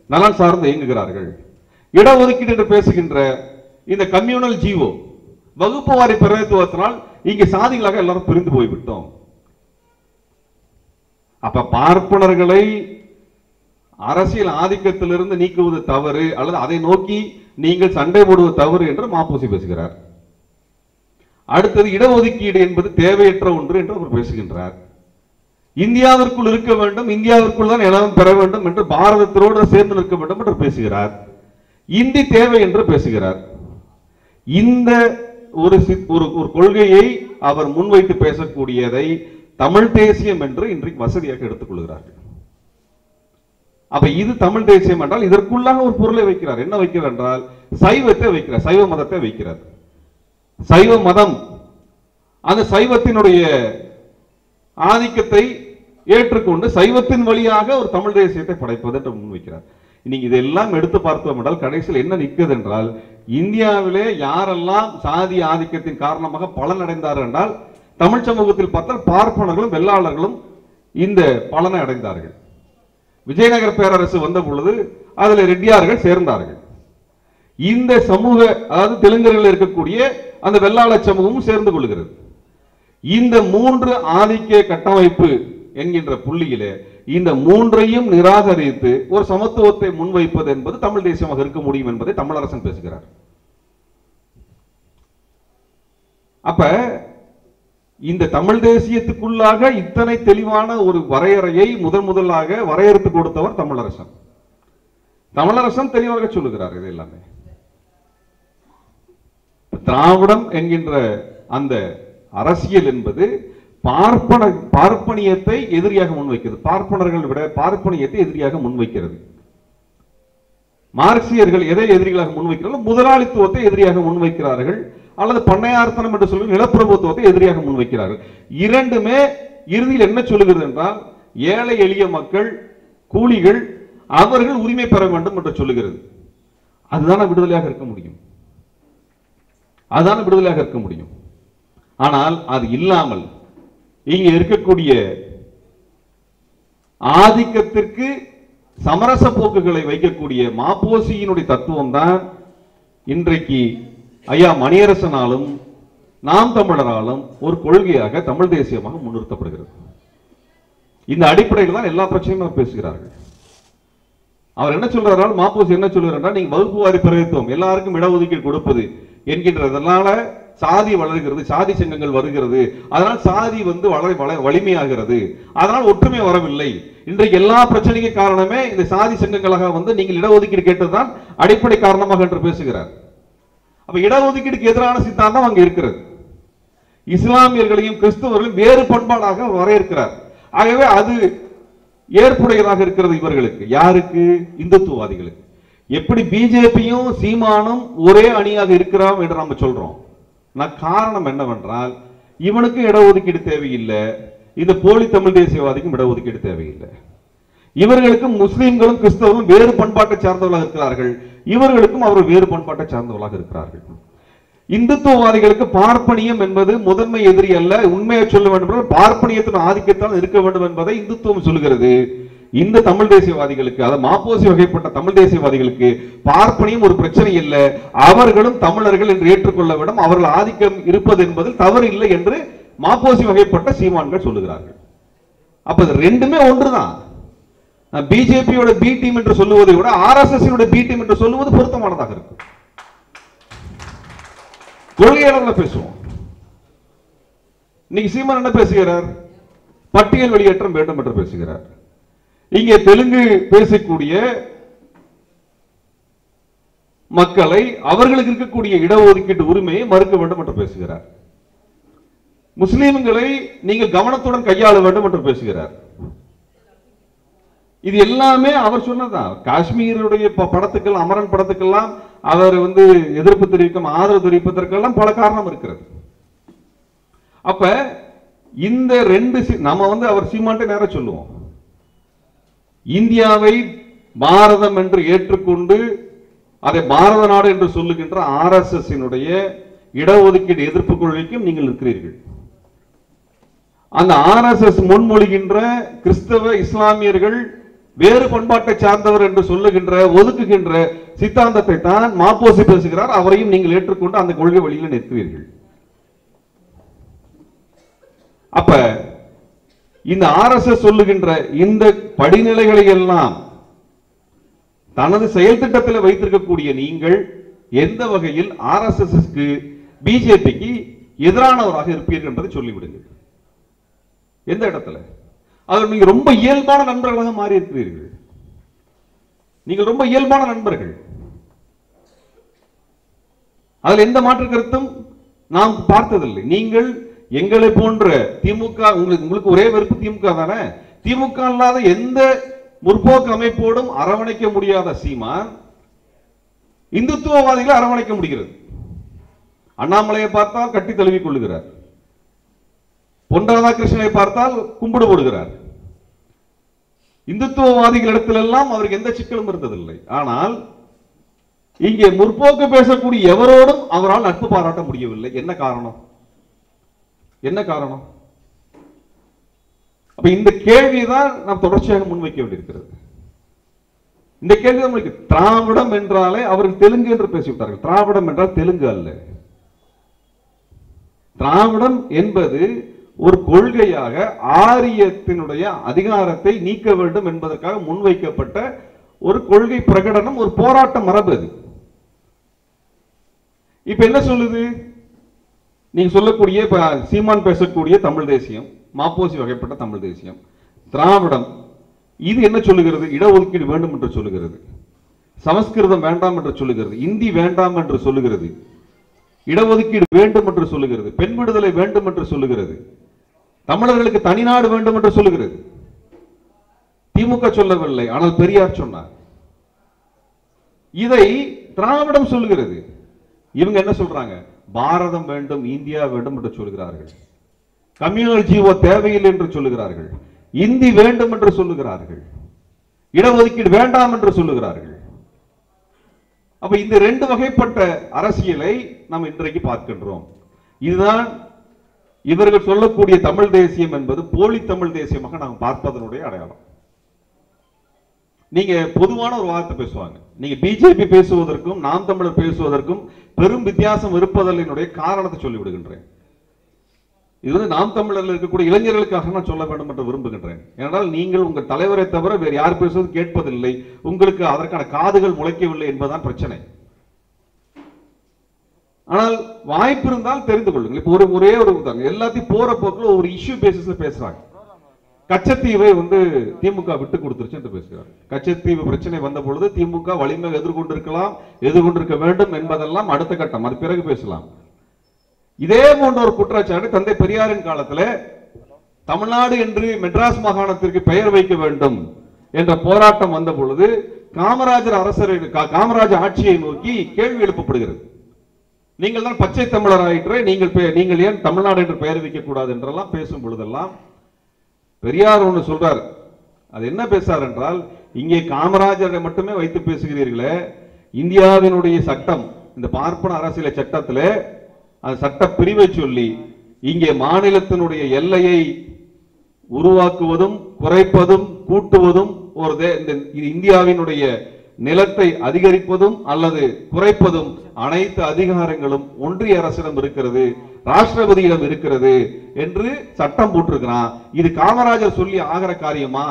நலன் சார்ந்து இயங்குகிறார்கள். இடஒதுக்கீடு என்று பேசுகின்ற இந்த கம்யூனல் ஜீவோ வகுப்பு வாரி பிரதித்துவத்தினால் இங்கே சாதிகளாக எல்லாரும் பிரிந்து போய்விட்டோம். அப்ப பார்ப்பனர்களை அரசியல் ஆதிக்கத்திலிருந்து நீக்குவது தவறு அல்லது அதை நோக்கி நீங்கள் சண்டை போடுவது தவறு என்று மாப்போசி பேசுகிறார். அடுத்தது இடஒதுக்கீடு என்பது தேவையற்ற ஒன்று என்று அவர் பேசுகின்றார். இந்தியாவிற்குள் இருக்க வேண்டும், இந்தியாவிற்குள் தான் எல்லாம் பெற வேண்டும் என்று பாரதத்தோடு சேர்ந்து நிற்க வேண்டும் என்று பேசுகிறார். இந்தி தேவை என்று பேசுகிறார். இந்த ஒரு கொள்கையை அவர் முன்வைத்து பேசக்கூடியதை தமிழ் தேசியம் என்று இன்றைக்கு வசதியாக எடுத்துக் கொள்கிறார்கள். அப்ப இது தமிழ் தேசியம் என்றால் இதற்குள்ளாக ஒரு பொருளை வைக்கிறார். என்ன வைக்கிறார் என்றால் சைவத்தை வைக்கிறார், சைவ மதத்தை வைக்கிறார். சைவ மதம் அந்த சைவத்தினுடைய ஆதிக்கத்தை ஏற்றுக்கொண்டு சைவத்தின் வழியாக ஒரு தமிழ் தேசியத்தை படைப்பது என்று முன்வைக்கிறார். நீங்க இதெல்லாம் எடுத்து பார்த்தோம் என்றால் கடைசியில் என்ன நிற்கிறது என்றால், இந்தியாவிலே யாரெல்லாம் சாதி ஆதிக்கத்தின் காரணமாக பலன் அடைந்தார்கள் என்றால் தமிழ் சமூகத்தில் பார்த்தால் பார்ப்பனர்களும் வெள்ளாளர்களும் இந்த பலனை அடைந்தார்கள். விஜயநகர பேரரசு வந்த பொழுது அதில் ரெட்டியார்கள் சேர்ந்தார்கள். இந்த சமூக, அதாவது தெலுங்கர்கள் இருக்கக்கூடிய அந்த வெள்ளாள சமூகமும் சேர்ந்து கொள்கிறது. இந்த 3 ஆதிக்க கட்டமைப்பு என்கின்ற புள்ளியிலே இந்த 3ஐயும் நிராகரித்து ஒரு சமத்துவத்தை முன்வைப்பது என்பது தமிழ் தேசியமாக இருக்க முடியும் என்பதை தமிழரசன் பேசுகிறார். அப்ப இந்த தமிழ் தேசியத்துக்குள்ளாக இத்தனை தெளிவான ஒரு வரையறையை முதலாக வரையறுத்து கொடுத்தவர் தமிழரசன். தமிழரசன் தெளிவாக சொல்லுகிறார். இது எல்லாமே திராவிடம் என்கின்ற அந்த அரசியல் என்பது பார்ப்பனியத்தை எதிரியாக முன்வைக்கிறது. பார்ப்பனர்கள் விட பார்ப்பனியத்தை எதிரியாக முன்வைக்கிறது. மார்க்சியர்கள் எதை எதிரிகளாக முன்வைக்கிறார்கள்? முதலாளித்துவத்தை எதிரியாக முன்வைக்கிறார்கள், அல்லது பண்ணையார்த்தனம் என்று சொல்லி நிலப்பிரபுத்துவத்தை எதிரியாக முன்வைக்கிறார்கள். இரண்டுமே இறுதியில் என்ன சொல்லுகிறது என்றால், ஏழை எளிய மக்கள், கூலிகள் அவர்கள் உரிமை பெற வேண்டும் என்று சொல்லுகிறது. அதுதான விடுதலையாக இருக்க முடியும், அதுதான விடுதலையாக இருக்க முடியும். ஆனால் அது இல்லாமல் இங்க இருக்கக்கூடிய ஆதிக்கத்திற்கு சமரச போக்குகளை வைக்கக்கூடிய மாப்போசியினுடைய தத்துவம் தான் இன்றைக்கு ஐயா மணியரசனாலும் நாம் தமிழராலும் ஒரு கொள்கையாக தமிழ் தேசியமாக முன்னிறுத்தப்படுகிறது. இந்த அடிப்படையில் தான் எல்லா பிரச்சனையும் பேசுகிறார்கள். அவர் என்ன சொல்றாரு, மாப்போசி என்ன சொல்றாருன்னா, நீங்க வகுப்பு வாரி பிரதித்துவம் எல்லாருக்கும் இடஒதுக்கீடு கொடுப்பது என்கின்றதுனால சாதி வளர்கிறது, சாதி சங்கங்கள் வருகிறது, அதனால் சாதி வலிமையாகிறது, அதனால் ஒற்றுமை வரவில்லை. இன்றைக்கு எல்லா பிரச்சனைக்கு காரணமே இந்த சாதி சங்கங்களாக நீங்கள் இடஒதுக்கீடு கேட்டதுதான் அடிப்படை காரணமாக என்று பேசுகிறார். அப்ப இடஒதுக்கீடுக்கு எதிரான சித்தாந்தம் அங்க இருக்கிறது. இஸ்லாமியர்களையும் கிறிஸ்தவர்களையும் வேறு பண்பாடாக வரையறுக்கிறார். ஆகவே அது ஏற்புடையதாக இருக்கிறது இவர்களுக்கு. யாருக்கு? இந்துத்துவவாதிகளுக்கு. எப்படி பிஜேபியும் சீமானும் ஒரே அணியாக இருக்கிறோம் என்று நம்ம சொல்றோம், காரணம் என்னவென்றால் இவனுக்கும் இடஒதுக்கீடு தேவையில்லை, இந்த போலி தமிழ் தேசியவாதிக்கும் இடஒதுக்கீடு தேவையில்லை. இவர்களுக்கும் முஸ்லிம்களும் கிறிஸ்தவர்களும் வேறு பண்பாட்டை சார்ந்தவர்களாக இருக்கிறார்கள், இவர்களுக்கும் அவர்கள் வேறு பண்பாட்டை சார்ந்தவர்களாக இருக்கிறார்கள். இந்துத்துவவாதிகளுக்கு பார்ப்பனியம் என்பது முதன்மை எதிரி அல்ல, உண்மையை சொல்ல வேண்டும் என்றால் பார்ப்பனியத்தின் ஆதிக்கத்தால் இருக்க வேண்டும் என்பதை இந்துத்துவம் சொல்கிறது. இந்த தமிழ் தேசியவாதிகளுக்கு, அதாவது மாப்போசி வகைப்பட்ட தமிழ் தேசியவாதிகளுக்கு பார்ப்பனியம் ஒரு பிரச்சனை இல்லை, அவர்களும் தமிழர்கள் என்று ஏற்றுக்கொள்ள வேண்டும், அவர்கள் ஆதிக்கம் இருப்பது என்பதில் தவறு இல்லை என்று மாப்போசி வகைப்பட்ட சீமான்கள் சொல்லுகிறார்கள். அப்ப ரெண்டுமே ஒன்றுதான். பிஜேபியோட பி டீம் என்று சொல்லுவதை விட ஆர்எஸ்எஸ் பி டீம் என்று சொல்லுவது பொருத்தமானதாக இருக்கும். கொள்கை அளவில் பேசுவோம். இன்னைக்கு சீமான் என்ன பேசுகிறார்? பட்டியல் வெளியேற்றம் வேண்டும் என்று பேசுகிறார். இங்கே தெலுங்கு பேசக்கூடிய மக்களை, அவர்களுக்கு இருக்கக்கூடிய இடஒதுக்கீட்டு உரிமையை மறுக்க வேண்டும் என்று பேசுகிறார். முஸ்லிம்களை நீங்கள் கவனத்துடன் கையாள வேண்டும் என்று பேசுகிறார். இது எல்லாமே அவர் சொன்னதான். காஷ்மீருடைய படத்துக்கள், அமரன் படத்துக்கெல்லாம் அவர் எதிர்ப்பு தெரிவிக்கும், ஆதரவு தெரிவிப்பதற்கெல்லாம் பல காரணம் இருக்கிறது. அப்ப இந்த ரெண்டு நம்ம அவர் சீமான்ட்ட நேரம் சொல்லுவோம், இந்தியாவை பாரதம் என்று ஏற்றுக்கொண்டு அதை பாரத நாடு என்று சொல்லுகின்ற ஆர்எஸ்எஸ் இடஒதுக்கீடு எதிர்ப்பு கொள்கைக்கும் நீங்கள் இருக்கிறீர்கள். அந்த ஆர்எஸ்எஸ் முன்மொழிகின்ற கிறிஸ்தவ இஸ்லாமியர்கள் வேறு பண்பாட்டை சார்ந்தவர் என்று சொல்லுகின்ற ஒதுக்குகின்ற சித்தாந்தத்தை தான் மாப்போசி பேசுகிறார். அவரையும் நீங்கள் ஏற்றுக்கொண்டு அந்த கொள்கை வழியில் நிற்கிறீர்கள். அப்ப இந்த ஆர்எஸ்எஸ் சொல்லுகின்ற இந்த படிநிலைகளை எல்லாம் தனது செயல் திட்டத்தில் வைத்திருக்கக்கூடிய நீங்கள் எந்த வகையில் ஆர்எஸ்எஸ்க்கு பிஜேபிக்கு எதிரானவராக இருப்பீர்கள் என்பதை சொல்லிவிடுங்கள். எந்த இடத்துல? அது நீங்க ரொம்ப இயல்பான நண்பர்களாக மாறி இருக்கிறீர்கள். நீங்கள் ரொம்ப இயல்பான நண்பர்கள், அதில் எந்த மாற்று கருத்தும் நாம் பார்த்ததில்லை. நீங்கள் எங்களை போன்ற திமுக, உங்களுக்கு ஒரே வெறுப்பு திமுக தானே, திமுக அல்லாத எந்த முற்போக்கு அமைப்போடும் அரவணைக்க முடியாத சீமான் இந்துத்துவவாதிகளை அரவணைக்க முடிகிறது. அண்ணாமலையை பார்த்தால் கட்டி தழுவிக் கொள்ளுகிறார், பொன் ராதாகிருஷ்ணனை பார்த்தால் கும்பிடு போடுகிறார். இந்துத்துவவாதிகளிடத்திலெல்லாம் அவருக்கு எந்த சிக்கலும் இருந்ததில்லை. ஆனால் இங்கே முற்போக்கு பேசக்கூடிய எவரோடும் அவரால் நட்பு பாராட்ட முடியவில்லை. என்ன காரணம்? என்ன காரணம்? அப்ப இந்த கேள்விதான் நாம் தொடர்ச்சியாக முன்வைக்க வேண்டியிருக்கிறது. இந்த கேள்வி நம்மளுக்கு திராவிடம் என்றாலே அவர்கள் தெலுங்கு என்று பேசிவிட்டார்கள். திராவிடம் என்றால் தெலுங்கு அல்ல. திராவிடம் என்பது ஒரு கொள்கையாக ஆரியத்தினுடைய அதிகாரத்தை நீக்க வேண்டும் என்பதற்காக முன்வைக்கப்பட்ட ஒரு கொள்கை பிரகடனம், ஒரு போராட்ட மரபு. அது இப்ப என்ன சொல்லுது? நீங்க சொல்லக்கூடிய சீமான் பேசக்கூடிய தமிழ் தேசியம், மாப்போசி வகைப்பட்ட தமிழ் தேசியம், திராவிடம், இது என்ன சொல்லுகிறது? இடஒதுக்கீடு வேண்டும் என்று சொல்லுகிறது, சமஸ்கிருதம் வேண்டாம் என்று சொல்லுகிறது, இந்தி வேண்டாம் என்று சொல்லுகிறது, இடஒதுக்கீடு வேண்டும் என்று சொல்லுகிறது, பெண் விடுதலை வேண்டும் என்று சொல்லுகிறது, தமிழர்களுக்கு தனிநாடு வேண்டும் என்று சொல்லுகிறது. திமுக சொல்லவில்லை, ஆனால் பெரியார் சொன்னார். இதை திராவிடம் சொல்லுகிறது. இவங்க என்ன சொல்றாங்க? பாரதம் வேண்டும், இந்தியா வேண்டும் என்று சொல்கிறார்கள். கம்யூனல் ஜீவோ தேவையில்லை என்று சொல்லுகிறார்கள். இந்தி வேண்டும் என்று சொல்லுகிறார்கள். இடஒதுக்கீடு வேண்டாம் என்று சொல்லுகிறார்கள். அப்ப இந்த ரெண்டு வகைப்பட்ட அரசியலை நாம் இன்றைக்கு பார்க்கின்றோம். இதுதான் இவர்கள் சொல்லக்கூடிய தமிழ் தேசியம் என்பது போலி தமிழ் தேசியமாக நாம் பார்ப்பதனுடைய அடையாளம். நீங்க பொதுவான ஒரு வார்த்தை பேசுவாங்க. நீங்க பிஜேபி பேசுவதற்கும் நாம் தமிழர் பேசுவதற்கும் பெரும் வித்தியாசம் இருப்பதனுடைய காரணத்தை சொல்லிவிடுகின்றேன். இது நாம் தமிழர்கள் இருக்கக்கூடிய இளைஞர்களுக்காக நான் சொல்ல வேண்டும் என்று விரும்புகின்றேன். ஏனென்றால் நீங்கள் உங்கள் தலைவரை தவிர வேறு யார் பேசுவது கேட்பதில்லை, உங்களுக்கு அதற்கான காதுகள் முளைக்கவில்லை என்பதுதான் பிரச்சனை. ஆனால் வாய்ப்பு இருந்தால் தெரிந்து கொள்ளுங்கள். இப்போ ஒரே ஒரு எல்லாத்தையும் போற போக்கில் ஒரு இஷ்யூ பேசிஸ்ல பேசுறாங்க. கச்சத்தீவை திமுக விட்டு கொடுத்துருச்சு என்று பேசுகிறார். கச்சத்தீவு பிரச்சனை வந்த பொழுது திமுக வலிமை எதிர்கொண்டிருக்கலாம், எதிர்கொண்டிருக்க வேண்டும் என்பதெல்லாம் அடுத்த கட்டம், அது பிறகு பேசலாம். இதே போன்ற ஒரு குற்றச்சாட்டு தந்தை பெரியாரின் காலத்தில் தமிழ்நாடு என்று மெட்ராஸ் மாகாணத்திற்கு பெயர் வைக்க வேண்டும் என்ற போராட்டம் வந்த பொழுது காமராஜர் ஆட்சியை நோக்கி கேள்வி எழுப்பப்படுகிறது. நீங்கள் தான் பச்சை தமிழர் ஆயிற்று, நீங்கள் ஏன் தமிழ்நாடு என்று பெயர் வைக்க கூடாது என்றெல்லாம் பேசும் பொழுதெல்லாம் பெரியார் ஒன்று சொல்றார். அது என்ன பேசார் என்றால், இங்கே காமராஜரை மட்டுமே வைத்து பேசுகிறீர்களே, இந்தியாவினுடைய சட்டம், இந்த பார்ப்பன அரசியல் சட்டத்தில் அந்த சட்ட பிரிவை சொல்லி இங்கே மாநிலத்தினுடைய எல்லையை உருவாக்குவதும் குறைப்பதும் கூட்டுவதும் இந்தியாவினுடைய நிலத்தை அதிகரிப்பதும் அல்லது குறைப்பதும் அனைத்து அதிகாரங்களும் ஒன்றிய அரசிடம் இருக்கிறது, ராஷ்டிரபதியிடம் இருக்கிறது என்று சட்டம் போட்டிருக்கிறான். இது காமராஜர் சொல்லி ஆகிற காரியமா?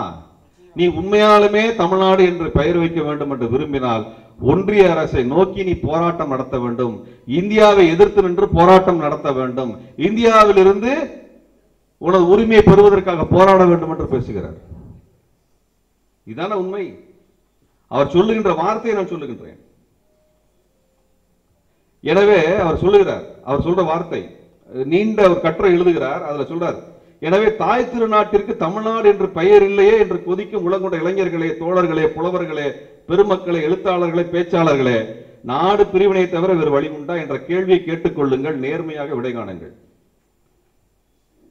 நீ உண்மையாலுமே தமிழ்நாடு என்று பெயர் வைக்க வேண்டும் என்று விரும்பினால் ஒன்றிய அரசை நோக்கி நீ போராட்டம் நடத்த வேண்டும், இந்தியாவை எதிர்த்து நின்று போராட்டம் நடத்த வேண்டும், இந்தியாவிலிருந்து உனது உரிமையை பெறுவதற்காக போராட வேண்டும் என்று பேசுகிறார். இதான உண்மை. அவர் சொல்லுகின்ற வார்த்தையை நான் சொல்லுகின்றேன். எனவே அவர் சொல்லுகிறார், அவர் சொல்ற வார்த்தை நீண்ட ஒரு கட்டுரை எழுதுகிறார். அதுல சொல்றார், எனவே தாய் திருநாட்டிற்கு தமிழ்நாடு என்று பெயர் இல்லையே என்று கொதிக்கும் உலகொண்ட இளைஞர்களே, தோழர்களே, புலவர்களே, பெருமக்களே, எழுத்தாளர்களே, பேச்சாளர்களே, நாடு பிரிவினை தவிர வேறு வழி உண்டா என்ற கேள்வியை கேட்டுக்கொள்ளுங்கள், நேர்மையாக விடை காணுங்கள்.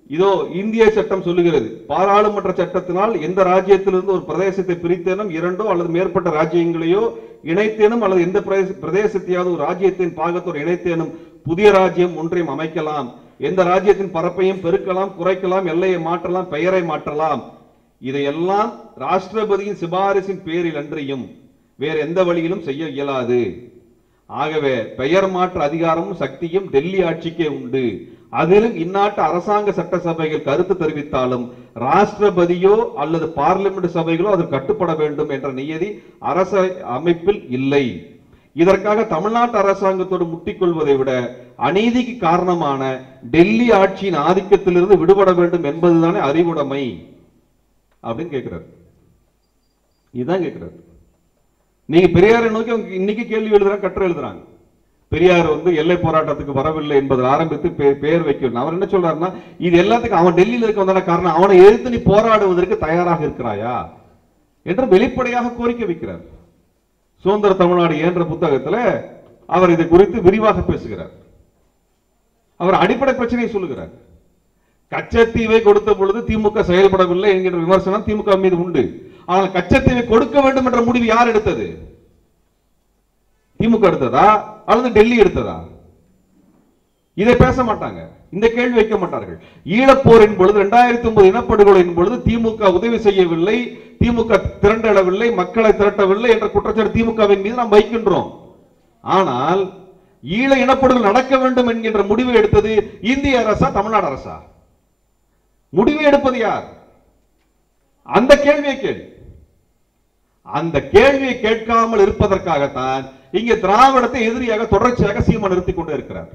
இதோ இந்திய சட்டம் சொல்லுகிறது, பாராளுமன்ற சட்டத்தினால் எந்த ராஜ்யத்திலிருந்து ஒரு பிரதேசத்தை பிரித்தேனும், இரண்டோ அல்லது மேற்பட்ட ராஜ்யங்களையோ இணைத்தேனும், அல்லது எந்த பிரதேசத்தையாவது ஒரு ராஜ்யத்தின் பாகத்தோடு இணைத்தேனும் புதிய ராஜ்யம் ஒன்றையும் அமைக்கலாம், எந்த ராஜ்யத்தின் பரப்பையும் பெருக்கலாம், குறைக்கலாம், எல்லையை மாற்றலாம், பெயரை மாற்றலாம். இதையெல்லாம் ராஷ்டிரபதியின் சிபாரிசின் பேரில் அன்றியும் வேறு எந்த வழியிலும் செய்ய இயலாது. ஆகவே பெயர் மாற்ற அதிகாரமும் சக்தியும் டெல்லி ஆட்சிக்கே உண்டு. அதிலும் இந்நாட்டு அரசாங்க சட்டசபைகள் கருத்து தெரிவித்தாலும் ராஷ்டிரபதியோ அல்லது பார்லிமெண்ட் சபைகளோ அதற்கு கட்டுப்பட வேண்டும் என்ற நியதி அரச அமைப்பில் இல்லை. இதற்காக தமிழ்நாட்டு அரசாங்கத்தோடு முட்டிக்கொள்வதை விட அநீதிக்கு காரணமான டெல்லி ஆட்சியின் ஆதிக்கத்திலிருந்து விடுபட வேண்டும் என்பதுதானே அறிவுடைமை அப்படின்னு கேட்கிறார். இதுதான் கேட்கிறார். நீங்க பெரியாரை நோக்கி இன்னைக்கு கேள்வி எழுதுறாங்க, கட்டுரை எழுதுறாங்க. பெரியார் எல்லை போராட்டத்துக்கு வரவில்லை என்பதில் ஆரம்பித்து பெயர் வைக்கணும். அவர் என்ன சொல்றாருன்னா, இது எல்லாத்துக்கும் அவன் டெல்லியில் இருக்க வந்தான காரணம், அவனை எதிர்த்து நீ போராடுவதற்கு தயாராக இருக்கிறாயா என்று வெளிப்படையாக கோரிக்கை வைக்கிறார். சுதந்திர தமிழ்நாடு என்ற புத்தகத்தில் அவர் இதை குறித்து விரிவாக பேசுகிறார். அவர் அடிப்படை பிரச்சனையை சொல்லுகிறார். கச்சத்தீவை கொடுத்த பொழுது திமுக செயல்படவில்லை என்கின்ற விமர்சனம் திமுக மீது உண்டு. ஆனால் கச்சத்தீவை கொடுக்க வேண்டும் என்ற முடிவு யார் எடுத்தது? திமுக எடுத்ததா அல்லது டெல்லி எடுத்ததா? இதை பேச மாட்டாங்க, இந்த கேள்வி வைக்க மாட்டார்கள். ஈழப்போரின் பொழுது 2009 இனப்படுகொலையின் பொழுது திமுக உதவி செய்யவில்லை, திமுக திரண்டவில்லை, மக்களை திரட்டவில்லை என்ற குற்றச்சாட்டு திமுகவின் மீது நாம் வைக்கின்றோம். ஆனால் ஈழ இனப்படுகொலை நடக்க வேண்டும் என்கின்ற முடிவை எடுத்தது இந்திய அரசா தமிழ்நாடு அரசா? முடிவை எடுப்பது யார்? அந்த கேள்வியை கேள்வி. அந்த கேள்வியை கேட்காமல் இருப்பதற்காகத்தான் இங்கே திராவிடத்தை எதிரியாக தொடர்ச்சியாக சீமான் நிறுத்திக் கொண்டு இருக்கிறார்.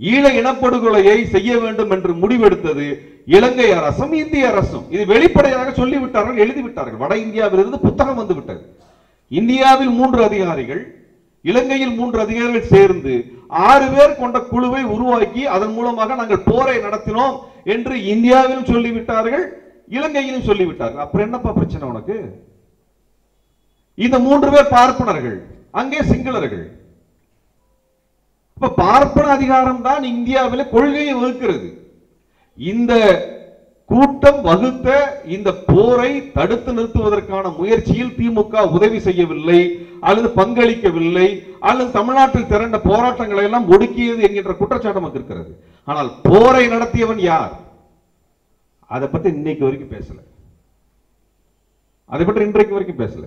ஈழ இனப்படுகொலையை செய்ய வேண்டும் என்று முடிவெடுத்தது இலங்கை அரசும் இந்திய அரசும். இது வெளிப்படையாக சொல்லிவிட்டார்கள், எழுதிவிட்டார்கள். வட இந்தியாவிலிருந்து புத்தகம் வந்து விட்டது. இந்தியாவில் 3 அதிகாரிகள், இலங்கையில் 3 அதிகாரிகள் சேர்ந்து 6 பேர் கொண்ட குழுவை உருவாக்கி அதன் மூலமாக நாங்கள் போரை நடத்தினோம் என்று இந்தியாவிலும் சொல்லிவிட்டார்கள், இலங்கையிலும் சொல்லிவிட்டார்கள். அப்புறம் என்னப்பா பிரச்சனை உனக்கு? இந்த 3 பேர் பார்ப்பனர்கள், அங்கே சிங்களர்கள். பார்ப்பன அதிகாரம் தான் இந்தியாவில் கொள்கையை வகுக்கிறது. இந்த கூட்டம் வகுத்த இந்த போரை தடுத்து நிறுத்துவதற்கான முயற்சியில் திமுக உதவி செய்யவில்லை அல்லது பங்களிக்கவில்லை அல்லது தமிழ்நாட்டில் திரண்ட போராட்டங்களை எல்லாம் ஒடுக்கியது என்கின்ற குற்றச்சாட்டு நமக்கு இருக்கிறது. ஆனால் போரை நடத்தியவன் யார்? அதை பற்றி இன்னைக்கு வரைக்கும் பேசல. அதை பற்றி இன்றைக்கு வரைக்கும் பேசல.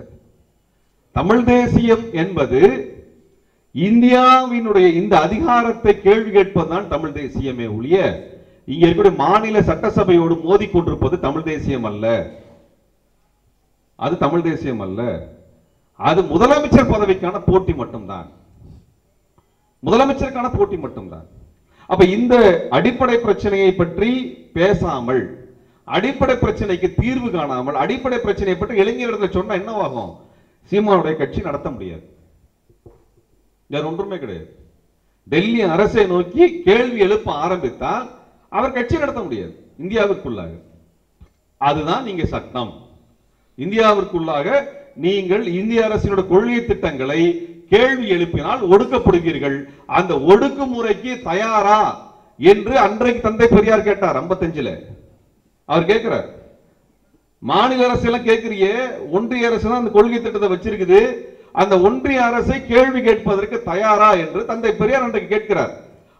தமிழ் தேசியம் என்பது இந்தியாவினுடைய இந்த அதிகாரத்தை கேள்வி கேட்பதுதான் தமிழ் தேசியமே ஒழிய இங்க இருக்கக்கூடிய மாநில சட்டசபையோடு மோதி கொண்டிருப்பது தமிழ் தேசியம் அல்ல. அது தமிழ் தேசியம் அல்ல. அது முதலமைச்சர் பதவிக்கான போட்டி மட்டும்தான். முதலமைச்சருக்கான போட்டி மட்டும்தான். அப்ப இந்த அடிப்படை பிரச்சனையை பற்றி பேசாமல், அடிப்படை பிரச்சனைக்கு தீர்வு காணாமல், அடிப்படை பிரச்சனையை பற்றி இளைஞர்களிடத்தில் சொன்னா என்னவாகும்? சீமானுடைய கட்சி நடத்த முடியாது. வேற ஒன்றுமே கிடையாது. டெல்லி அரசை நோக்கி கேள்வி எழுப்ப ஆரம்பித்தால் அவர் கட்சி நடத்த முடியாது இந்தியாவிற்குள்ளாக. அதுதான் நீங்க சட்டம். இந்தியாவிற்குள்ளாக நீங்கள் இந்திய அரசினுடைய கொள்கை திட்டங்களை கேள்வி எழுப்பினால் ஒடுக்கப்படுவீர்கள், அந்த ஒடுக்குமுறைக்கு தயாரா என்று அன்றைக்கு தந்தை பெரியார் கேட்டார் 55ல. அவர் கேட்கிறார், மாநில அரசு எல்லாம் கேட்கிறியே, ஒன்றிய அரசு தான் அந்த கொள்கை திட்டத்தை வச்சிருக்குது, அந்த ஒன்றிய அரசை கேள்வி கேட்பதற்கு தயாரா என்று தந்தை பெரியார் அன்றைக்கு கேட்கிறார்.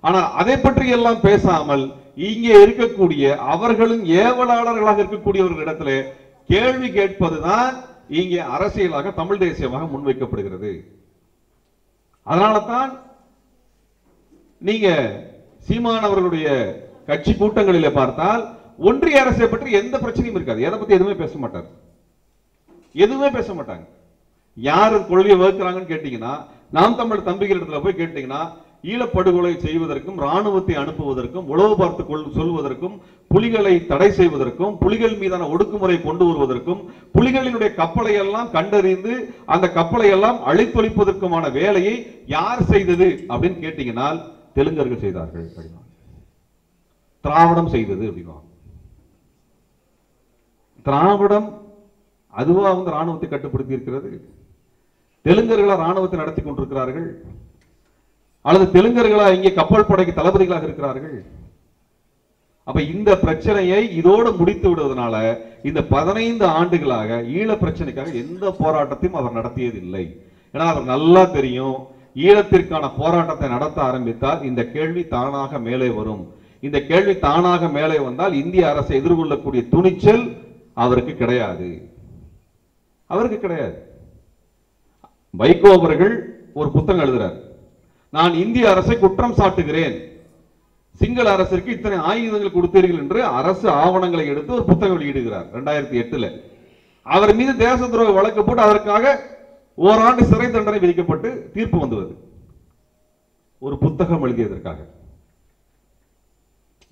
ஆனால் அதை பற்றி எல்லாம் பேசாமல் இங்கே இருக்கக்கூடிய அவர்களும் ஏவலாளர்களாக இருக்கக்கூடியவர்களிடத்துல கேள்வி கேட்பதுதான் இங்கே அரசியலாக தமிழ் தேசியமாக முன்வைக்கப்படுகிறது. அதனால தான் நீங்க சீமானவர்களுடைய கட்சி கூட்டங்களிலே பார்த்தால் ஒன்றிய அரசை பற்றி எந்த பிரச்சனையும் இருக்காது. எதை பத்தி எதுவுமே பேச மாட்டார், எதுவுமே பேச மாட்டாங்க. யாரு கொள்கையை வகுக்கிறாங்கன்னு கேட்டீங்கன்னா, நாம் தமிழ் தம்பிகள் இடத்துல போய் கேட்டீங்கன்னா, ஈழப்படுகொலை செய்வதற்கும் ராணுவத்தை அனுப்புவதற்கும் உளவு பார்த்து சொல்வதற்கும் புலிகளை தடை செய்வதற்கும் புலிகள் மீதான ஒடுக்குமுறை கொண்டு வருவதற்கும் புலிகளினுடைய கப்பலை எல்லாம் கண்டறிந்து அந்த கப்பலை எல்லாம் அழித்தொழிப்பதற்குமான வேலையை யார் செய்தது அப்படின்னு கேட்டீங்கன்னா, தெலுங்கர்கள் செய்தார்கள், திராவிடம் செய்தது அப்படின்னா. திராவிடம் அதுவா வந்து ராணுவத்தை கட்டுப்படுத்தி இருக்கிறது? தெலுங்கர்களா ராணுவத்தை நடத்தி கொண்டிருக்கிறார்கள், அல்லது தெலுங்கர்களா இங்கே கப்பல் படைக்கு தளபதிகளாக இருக்கிறார்கள்? அப்ப இந்த பிரச்சனையை இதோடு முடித்து விடுவதனால இந்த 15 ஆண்டுகளாக ஈழ பிரச்சனைக்காக எந்த போராட்டத்தையும் அவர் நடத்தியதில்லை. ஏன்னா அவர் நல்லா தெரியும், ஈழத்திற்கான போராட்டத்தை நடத்த ஆரம்பித்தால் இந்த கேள்வி தானாக மேலே வரும். இந்த கேள்வி தானாக மேலே வந்தால் இந்திய அரசை எதிர்கொள்ளக்கூடிய துணிச்சல் அவருக்கு கிடையாது, அவருக்கு கிடையாது. வைகோ அவர்கள் ஒரு புத்தகம் எழுதுறார், நான் இந்திய அரசை குற்றம் சாட்டுகிறேன், சிங்கள அரசிற்கு இத்தனை ஆயுதங்கள் கொடுத்தீர்கள் என்று அரசு ஆவணங்களை எடுத்து ஒரு புத்தகம் வெளியிடுகிறார் 2008. அவர் மீது தேச துரோக வழக்கு போட்டு அதற்காக ஓராண்டு சிறை தண்டனை விதிக்கப்பட்டு தீர்ப்பு வந்துள்ளது, ஒரு புத்தகம் எழுதியதற்காக.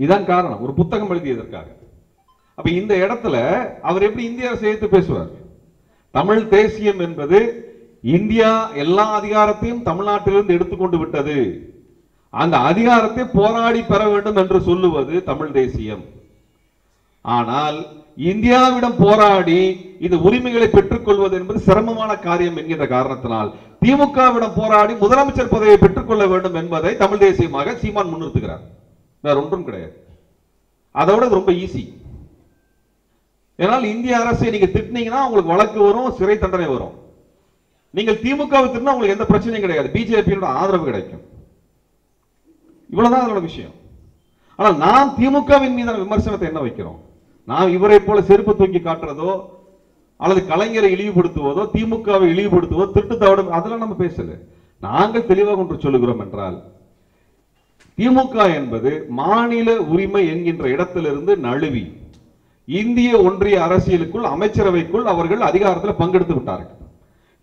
இதான் காரணம், ஒரு புத்தகம் எழுதியதற்காக. அப்ப இந்த இடத்துல அவர் எப்படி இந்திய அரசை எதிர்த்து பேசுவார்? தமிழ் தேசியம் என்பது இந்தியா எல்லா அதிகாரத்தையும் தமிழ்நாட்டிலிருந்து எடுத்துக்கொண்டு விட்டது, அந்த அதிகாரத்தை போராடி பெற வேண்டும் என்று சொல்லுவது தமிழ் தேசியம். ஆனால் இந்தியாவிடம் போராடி இந்த உரிமைகளை பெற்றுக் கொள்வது என்பது சிரமமான காரியம் என்கின்ற காரணத்தினால் திமுகவிடம் போராடி முதலமைச்சர் பதவியை பெற்றுக்கொள்ள வேண்டும் என்பதை தமிழ் தேசியமாக சீமான் முன்னிறுத்துகிறார். வேற ஒன்றும் கிடையாது, அதோட ரொம்ப ஈஸி. ஏனால் இந்திய அரசை நீங்க திட்டினீங்கன்னா உங்களுக்கு வழக்கு வரும், சிறை தண்டனை வரும். நீங்கள் திமுகவை திட்டினா உங்களுக்கு எந்த பிரச்சனையும் கிடையாது, பிஜேபியோட ஆதரவு கிடைக்கும். இவ்வளவுதான் அதோட விஷயம். ஆனால் நாம் திமுகவின் மீதான விமர்சனத்தை என்ன வைக்கிறோம்? நாம் இவரை போல செருப்பு தூக்கி காட்டுறதோ அல்லது கலைஞரை இழிவுபடுத்துவதோ திமுகவை இழிவுபடுத்துவதோ திருட்டு தவறும் அதெல்லாம் நம்ம பேசல. நாங்கள் தெளிவாக ஒன்று சொல்லுகிறோம் என்றால், திமுக என்பது மாநில உரிமை என்கின்ற இடத்திலிருந்து நழுவி இந்திய ஒன்றிய அரசியலுக்குள் அமைச்சரவைக்குள் அவர்கள் அதிகாரத்தில் பங்கெடுத்து விட்டார்கள்.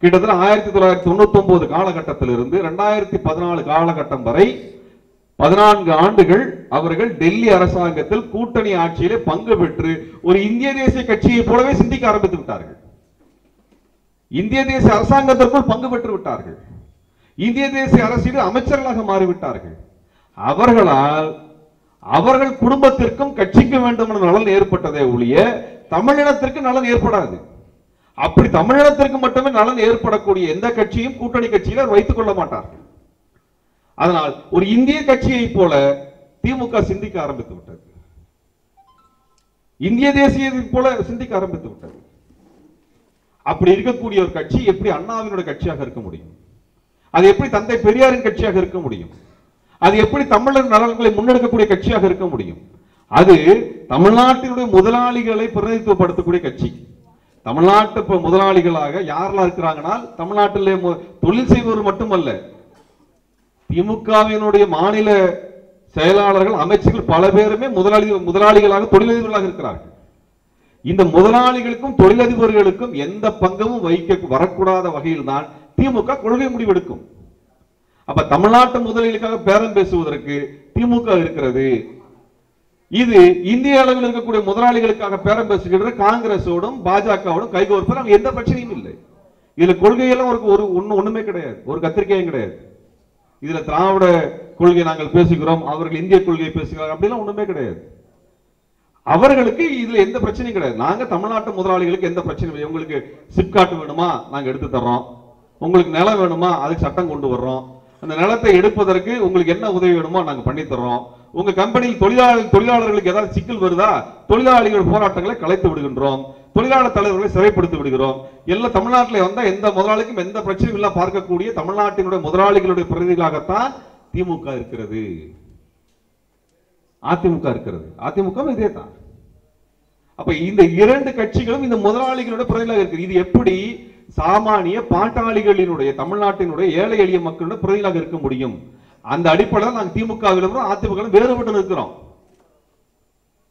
கிட்டத்தட்ட 1999 காலகட்டத்திலிருந்து 2014 காலகட்டம் வரை 14 ஆண்டுகள் அவர்கள் டெல்லி அரசாங்கத்தில் கூட்டணி ஆட்சியிலே பங்கு பெற்று ஒரு இந்திய தேசிய கட்சியை போலவே சிந்திக்க ஆரம்பித்து விட்டார்கள். இந்திய தேசிய அரசாங்கத்திற்குள் பங்கு பெற்று விட்டார்கள், இந்திய தேசிய அரசியல் அமைச்சர்களாக மாறிவிட்டார்கள். அவர்களால் அவர்கள் குடும்பத்திற்கும் கட்சிக்கும் வேண்டும் என்ற நலன் ஏற்பட்டதே ஒழிய தமிழினத்திற்கு நலன் ஏற்படாது. அப்படி தமிழினத்திற்கு மட்டுமே நலன் ஏற்படக்கூடிய எந்த கட்சியும் கூட்டணி கட்சியில வைத்துக் கொள்ள மாட்டார்கள். அதனால் ஒரு இந்திய கட்சியை போல திமுக சிந்திக்க ஆரம்பித்து விட்டது, இந்திய தேசியத்தை போல சிந்திக்க ஆரம்பித்து விட்டது. அப்படி இருக்கக்கூடிய ஒரு கட்சி எப்படி அண்ணாவினுடைய கட்சியாக இருக்க முடியும்? அது எப்படி தந்தை பெரியாரின் கட்சியாக இருக்க முடியும்? அது எப்படி தமிழர் நலன்களை முன்னெடுக்கக்கூடிய கட்சியாக இருக்க முடியும்? அது தமிழ்நாட்டினுடைய முதலாளிகளை பிரதிநிதித்துவப்படுத்தக்கூடிய கட்சி. தமிழ்நாட்டு முதலாளிகளாக யாரெல்லாம் இருக்கிறாங்கன்னா, தமிழ்நாட்டிலே தொழில் செய்பவர் மட்டுமல்ல, திமுகவினுடைய மாநில செயலாளர்கள் அமைச்சர்கள் பல பேருமே முதலாளிகளாக தொழிலதிபர்களாக இருக்கிறார்கள். இந்த முதலாளிகளுக்கும் தொழிலதிபர்களுக்கும் எந்த பங்கமும் வைக்க வரக்கூடாத வகையில் தான் திமுக கொள்கை முடிவெடுக்கும். அப்ப தமிழ்நாட்டு முதலீடுகளுக்காக பேரம் பேசுவதற்கு திமுக இருக்கிறது. இது இந்திய அளவில் இருக்கக்கூடிய முதலாளிகளுக்காக பேரம் பேசுகின்ற காங்கிரஸோடும் பாஜகவோடும் கைகோர்ப்பது எந்த பிரச்சனையும் இல்லை. இதுல கொள்கையெல்லாம் ஒரு ஒண்ணுமே கிடையாது, ஒரு கத்திரிக்கையும் கிடையாது. இதுல திராவிட கொள்கை நாங்கள் பேசுகிறோம், அவர்கள் இந்திய கொள்கையை பேசுகிறார்கள், அப்படிலாம் ஒண்ணுமே கிடையாது. அவர்களுக்கு இதுல எந்த பிரச்சனையும் கிடையாது. நாங்க தமிழ்நாட்டு முதலாளிகளுக்கு எந்த பிரச்சனையும் இல்லை. உங்களுக்கு சிப்காட் வேணுமா, நாங்க எடுத்து தர்றோம். உங்களுக்கு நிலம் வேணுமா, அதுக்கு சட்டம் கொண்டு வர்றோம். அந்த நிலத்தை எடுப்பதற்கு உங்களுக்கு என்ன உதவி வேணுமோ நாங்க பண்ணி தர்றோம். உங்க கம்பெனியில் தொழிலாளர்களுக்கு ஏதாவது சிக்கல் வருதா, தொழிலாளிகள் போராட்டங்களை கலைத்து விடுகின்றோம். தொழிலாளர் தலைவர்களை சிறைப்படுத்தி விடுகிறோம். எல்லாம் தமிழ்நாட்டில் வந்தா எந்த முதலாளிக்கும் எந்த பிரச்சனையும் இல்ல பார்க்கக்கூடிய தமிழ்நாட்டினுடைய முதலாளிகளுடைய பிரதிநிதிகளாகத்தான் திமுக இருக்கிறது, அதிமுக இருக்கிறது. அதிமுக இதே தான். அப்ப இந்த இரண்டு கட்சிகளும் இந்த முதலாளிகளுடைய பிரதிநிதிகளாக இருக்கு. இது எப்படி சாமானிய பாட்டாளிகளினுடைய தமிழ்நாட்டினுடைய ஏழை எளிய மக்களுடைய பிரதிநிதிகளாக இருக்க முடியும்? அந்த அடிப்படையில் நாங்கள் திமுகவிலும் அதிமுக வேறுபட்டு நிற்கிறோம்.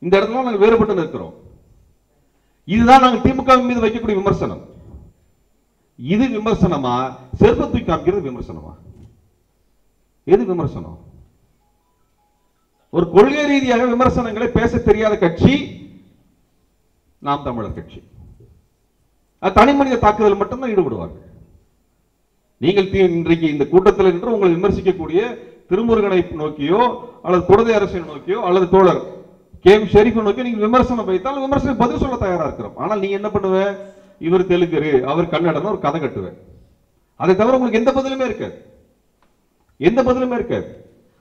இந்த இடத்துல நாங்கள் வேறுபட்டு நிற்கிறோம். இதுதான் நாங்கள் திமுக மீது வைக்கக்கூடிய விமர்சனம். இது விமர்சனமா, செருப்பை தூக்கி காமிக்கிறது விமர்சனமா? எது விமர்சனம்? ஒரு கொள்கை ரீதியாக விமர்சனங்களை பேச தெரியாத கட்சி நாம் தமிழர் கட்சி. தனி மனித தாக்குதல் மட்டும்தான் ஈடுபடுவார்கள். நீங்கள் இன்றைக்கு இந்த கூட்டத்தில் நின்று உங்களை விமர்சிக்கக்கூடிய திருமுருகனை நோக்கியோ அல்லது குடதை அரசை நோக்கியோ அல்லது தோழர் கேம் ஷெரீஃபை நோக்கி நீங்க விமர்சனம் வைத்தால் விமர்சனம் பதில் சொல்ல தயாரா இருக்கிறோம். ஆனால் நீங்க என்ன பண்ணுவ, இவர் தெலுங்கரு அவர் கன்னடம் ஒரு கதை கட்டுவேன். அதை தவிர உங்களுக்கு எந்த பதிலுமே இருக்காது, எந்த பதிலுமே இருக்காது.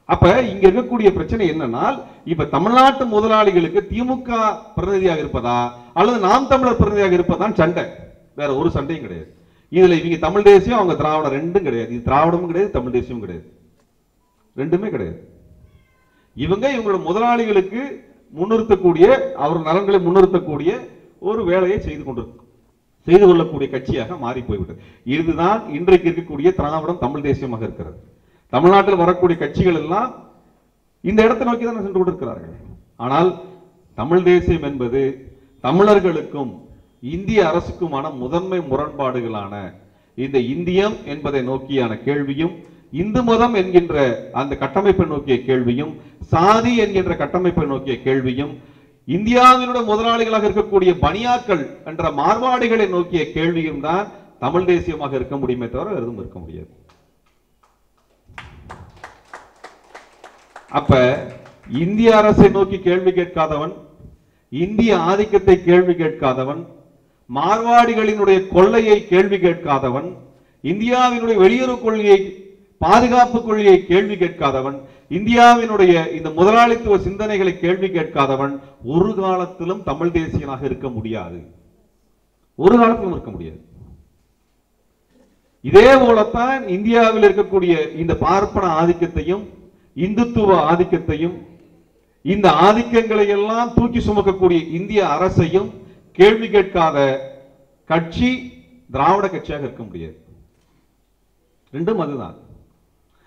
அப்ப இங்க இருக்கக்கூடிய பிரச்சனை என்னன்னா, இப்ப தமிழ்நாட்டு முதலாளிகளுக்கு திமுக பிரதிநிதியாக இருப்பதா அல்லது நாம் தமிழர் பிரதிநிதியாக இருப்பதான் சண்டை, வேற ஒரு சண்டையும் கிடையாது. இதுல இவங்க தமிழ் தேசியம் அவங்க திராவிடம் ரெண்டும் கிடையாது. இது திராவிடமும் கிடையாது, தமிழ் தேசியமும் கிடையாது, ரெண்டுமே கிடையாது. இவங்களோட முதலாளிகளுக்கு முன்னிறுத்தக்கூடிய அவர் நலன்களை முன்னிறுத்தக்கூடிய ஒரு வேலையை செய்து கொள்ளக்கூடிய கட்சியாக மாறி போய்விட்டது. இதுதான் இன்றைக்கு இருக்கக்கூடிய திராவிடம் தமிழ் தேசியமாக இருக்கிறது. தமிழ்நாட்டில் வரக்கூடிய கட்சிகள் எல்லாம் இந்த இடத்தை நோக்கி தான் சென்று கொண்டிருக்கிறார்கள். ஆனால் தமிழ் தேசியம் என்பது தமிழர்களுக்கும் இந்திய அரசுக்குமான முதன்மை முரண்பாடுகளான இந்த இந்தியம் என்பதை நோக்கியான கேள்வியும், இந்து மதம் என்கின்ற அந்த கட்டமைப்பை நோக்கிய கேள்வியும், சாதி என்கின்ற கட்டமைப்பை நோக்கிய கேள்வியும், இந்தியாவினுடைய முதலாளிகளாக இருக்கக்கூடிய பனியாக்கள் என்ற மார்வாடிகளை நோக்கிய கேள்வியும் தான் தமிழ் தேசியமாக இருக்க முடியுமே தவிர எதுவும் இருக்க முடியாது. அப்ப இந்திய அரசை நோக்கி கேள்வி கேட்காதவன், இந்திய ஆதிக்கத்தை கேள்வி கேட்காதவன், மார்வாடிகளினுடைய கொள்ளையை கேள்வி கேட்காதவன், இந்தியாவினுடைய வெளியுறவு கொள்கையை பாதுகாப்பு கொள்கையை கேள்வி கேட்காதவன், இந்தியாவினுடைய இந்த முதலாளித்துவ சிந்தனைகளை கேள்வி கேட்காதவன் ஒரு காலத்திலும் தமிழ் தேசியனாக இருக்க முடியாது, ஒரு காலத்திலும் இருக்க முடியாது. இதே போலத்தான் இந்தியாவில் இருக்கக்கூடிய இந்த பார்ப்பன ஆதிக்கத்தையும் இந்துத்துவ ஆதிக்கத்தையும் இந்த ஆதிக்கங்களை எல்லாம் தூக்கி சுமக்கக்கூடிய இந்திய அரசையும் கேள்வி கேட்காத கட்சி திராவிட கட்சியாக இருக்க முடியாது. ரெண்டும் அதுதான்.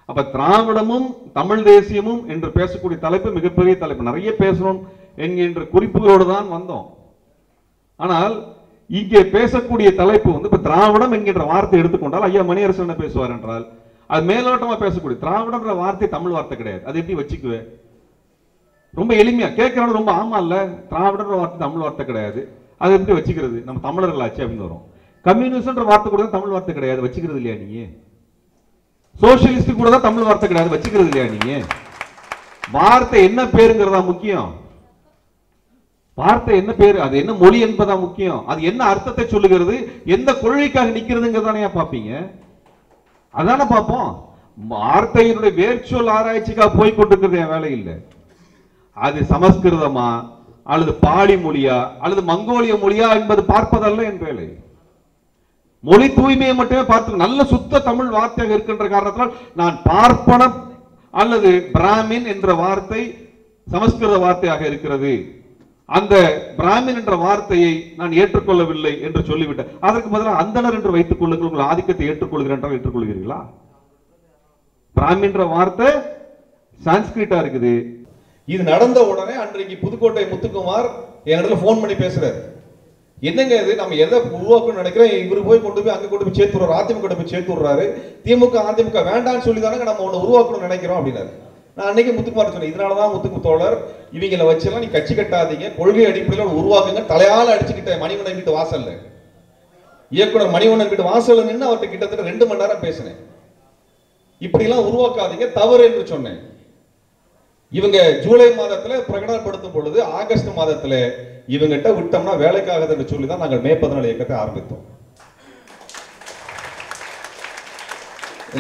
அப்ப திராவிடமும் தமிழ் தேசியமும் என்று பேசக்கூடிய தலைப்பு மிகப்பெரிய தலைப்பு, நிறைய பேசணும் என்கின்ற குறிப்புகளோடு தான் வந்தோம். ஆனால் இங்கே பேசக்கூடிய தலைப்பு இப்ப திராவிடம் என்கின்ற வார்த்தை எடுத்துக்கொண்டால் ஐயா மணியரசன் என்ன பேசுவார் என்றால், அது மேலோட்டமா பேசக்கூடிய திராவிடம்ன்ற வார்த்தை தமிழ் வார்த்தை கிடையாது. அது எப்படி வச்சுக்குவேன்? ரொம்ப எளிமையா கேட்கறவங்க ரொம்ப ஆமா இல்ல, திராவிடன்ற வார்த்தை தமிழ் வார்த்தை கிடையாது, அது எப்படி வச்சுக்கிறது, நம்ம தமிழர்களாச்சு அப்படின்னு வரும். கம்யூனிஸ்ட்ன்ற வார்த்தை கூட தமிழ் வார்த்தை கிடையாது, வச்சுக்கிறது இல்லையா நீங்க? சோசியலிஸ்ட் கூட தான் தமிழ் வார்த்தை கிடையாது, வச்சுக்கிறது இல்லையா நீங்க? வார்த்தை என்ன பேருங்கிறதா முக்கியம், வார்த்தை என்ன பேரு, அது என்ன மொழி என்பதா முக்கியம், அது என்ன அர்த்தத்தை சொல்லுகிறது, எந்த கொள்கைக்காக நிக்கிறதுங்கிறதானே பாப்பீங்க, அதான பார்ப்போம். வார்த்தையினுடைய வேர்ச்சொல் ஆராய்ச்சிக்காக போய் கொண்டிருக்கிறது என் வேலை இல்லை. அது சமஸ்கிருதமா அல்லது பாலி மொழியா அல்லது மங்கோலிய மொழியா என்பது பார்ப்பதல்ல என் வேலை. மொழி தூய்மையை மட்டுமே பார்த்து நல்ல சுத்த தமிழ் வார்த்தையாக இருக்கின்ற காரணத்தால் நான் பார்ப்பன அல்லது பிராமின் என்ற வார்த்தை சமஸ்கிருத வார்த்தையாக இருக்கிறது, அந்த பிராமின் என்ற வார்த்தையை நான் ஏற்றுக்கொள்ளவில்லை என்று சொல்லிவிட்டேன். அதற்கு பதிலாக அந்தனர் என்று வைத்துக் கொள்ளுங்கள், உங்கள் ஆதிக்கத்தை ஏற்றுக்கொள்கிறேன் ஏற்றுக்கொள்கிறீர்களா? பிராமின் வார்த்தை சான்ஸ்கிரிட்டா இருக்குது. இது நடந்த உடனே அன்றைக்கு புதுக்கோட்டை முத்துக்குமார் என்னிடத்துல போன் பண்ணி பேசுறாரு, என்னங்க இது, நம்ம எதை உருவாக்கணும்னு நினைக்கிறோம், இவரு போய் கொண்டு போய் அங்க கொண்டு போய் சேர்த்து விடுறாரு, அதிமுக போய் சேர்த்து விடுறாரு, திமுக அதிமுக வேண்டாம்னு சொல்லி தானே நம்ம ஒண்ணு உருவாக்கணும்னு நினைக்கிறோம் அப்படின்னாரு. நான் அன்னைக்கு முத்துக்குமார் சொன்னேன், இதனாலதான் முத்துக்கு தோழர் இவங்களை வச்செல்லாம் நீ கட்சி கட்டாதீங்க, கொள்கை அடிப்படையில் உருவாக்குங்க, தலையால அடிச்சுக்கிட்ட மணிவண்ணன் வீட்டு வாசல்ல, இயக்குனர் மணிவண்ணன் வீட்டு வாசல்ல நின்று அவர்கிட்ட கிட்டத்தட்ட 2 மணி நேரம் பேசினேன். இப்படி எல்லாம் உருவாக்காதீங்க, தவறு என்று சொன்னேன். இவங்க ஜூலை மாதத்துல பிரகடனப்படுத்தும் பொழுது ஆகஸ்ட் மாதத்துல இவங்கிட்ட விட்டோம்னா வேலைக்காகுது என்று சொல்லிதான் நாங்கள் மே 14 இயக்கத்தை ஆரம்பித்தோம்.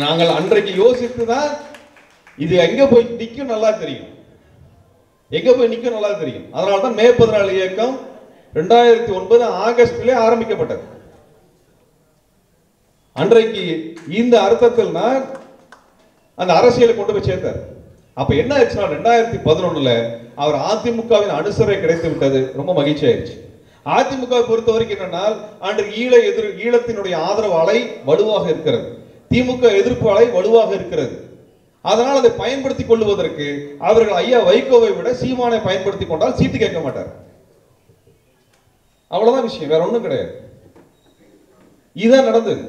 நாங்கள் அன்றைக்கு யோசித்துதான் இது எங்க போய் நிற்கும் நல்லா தெரியும், எங்க போய் நிற்கும் நல்லா தெரியும். அதனால்தான் மே 14 இயக்கம் 2009 ஆகஸ்டிலே ஆரம்பிக்கப்பட்டது. அன்றைக்கு இந்த அர்த்தத்தில் தான் அந்த அரசியலை கொண்டு போய் சேர்த்தார். அப்ப என்ன ஆச்சுன்னா 2011 அவர் அதிமுகவின் அனுசரணை கிடைத்து விட்டது. ரொம்ப மகிழ்ச்சி ஆயிடுச்சு. அதிமுகவை பொறுத்த வரைக்கும் என்னன்னா, அன்றைக்கு ஈழத்தினுடைய ஆதரவு அலை வலுவாக இருக்கிறது, திமுக எதிர்ப்பு அலை வலுவாக இருக்கிறது. அதனால் அதை பயன்படுத்திக் கொள்வதற்கு அவர்கள் ஐயா வைகோவை விட சீமானை பயன்படுத்திக் கொண்டால் சீட்டு கேட்க மாட்டார். அவ்வளவுதான் விஷயம், வேற ஒண்ணும் கிடையாது. இதுதான் நடந்தது.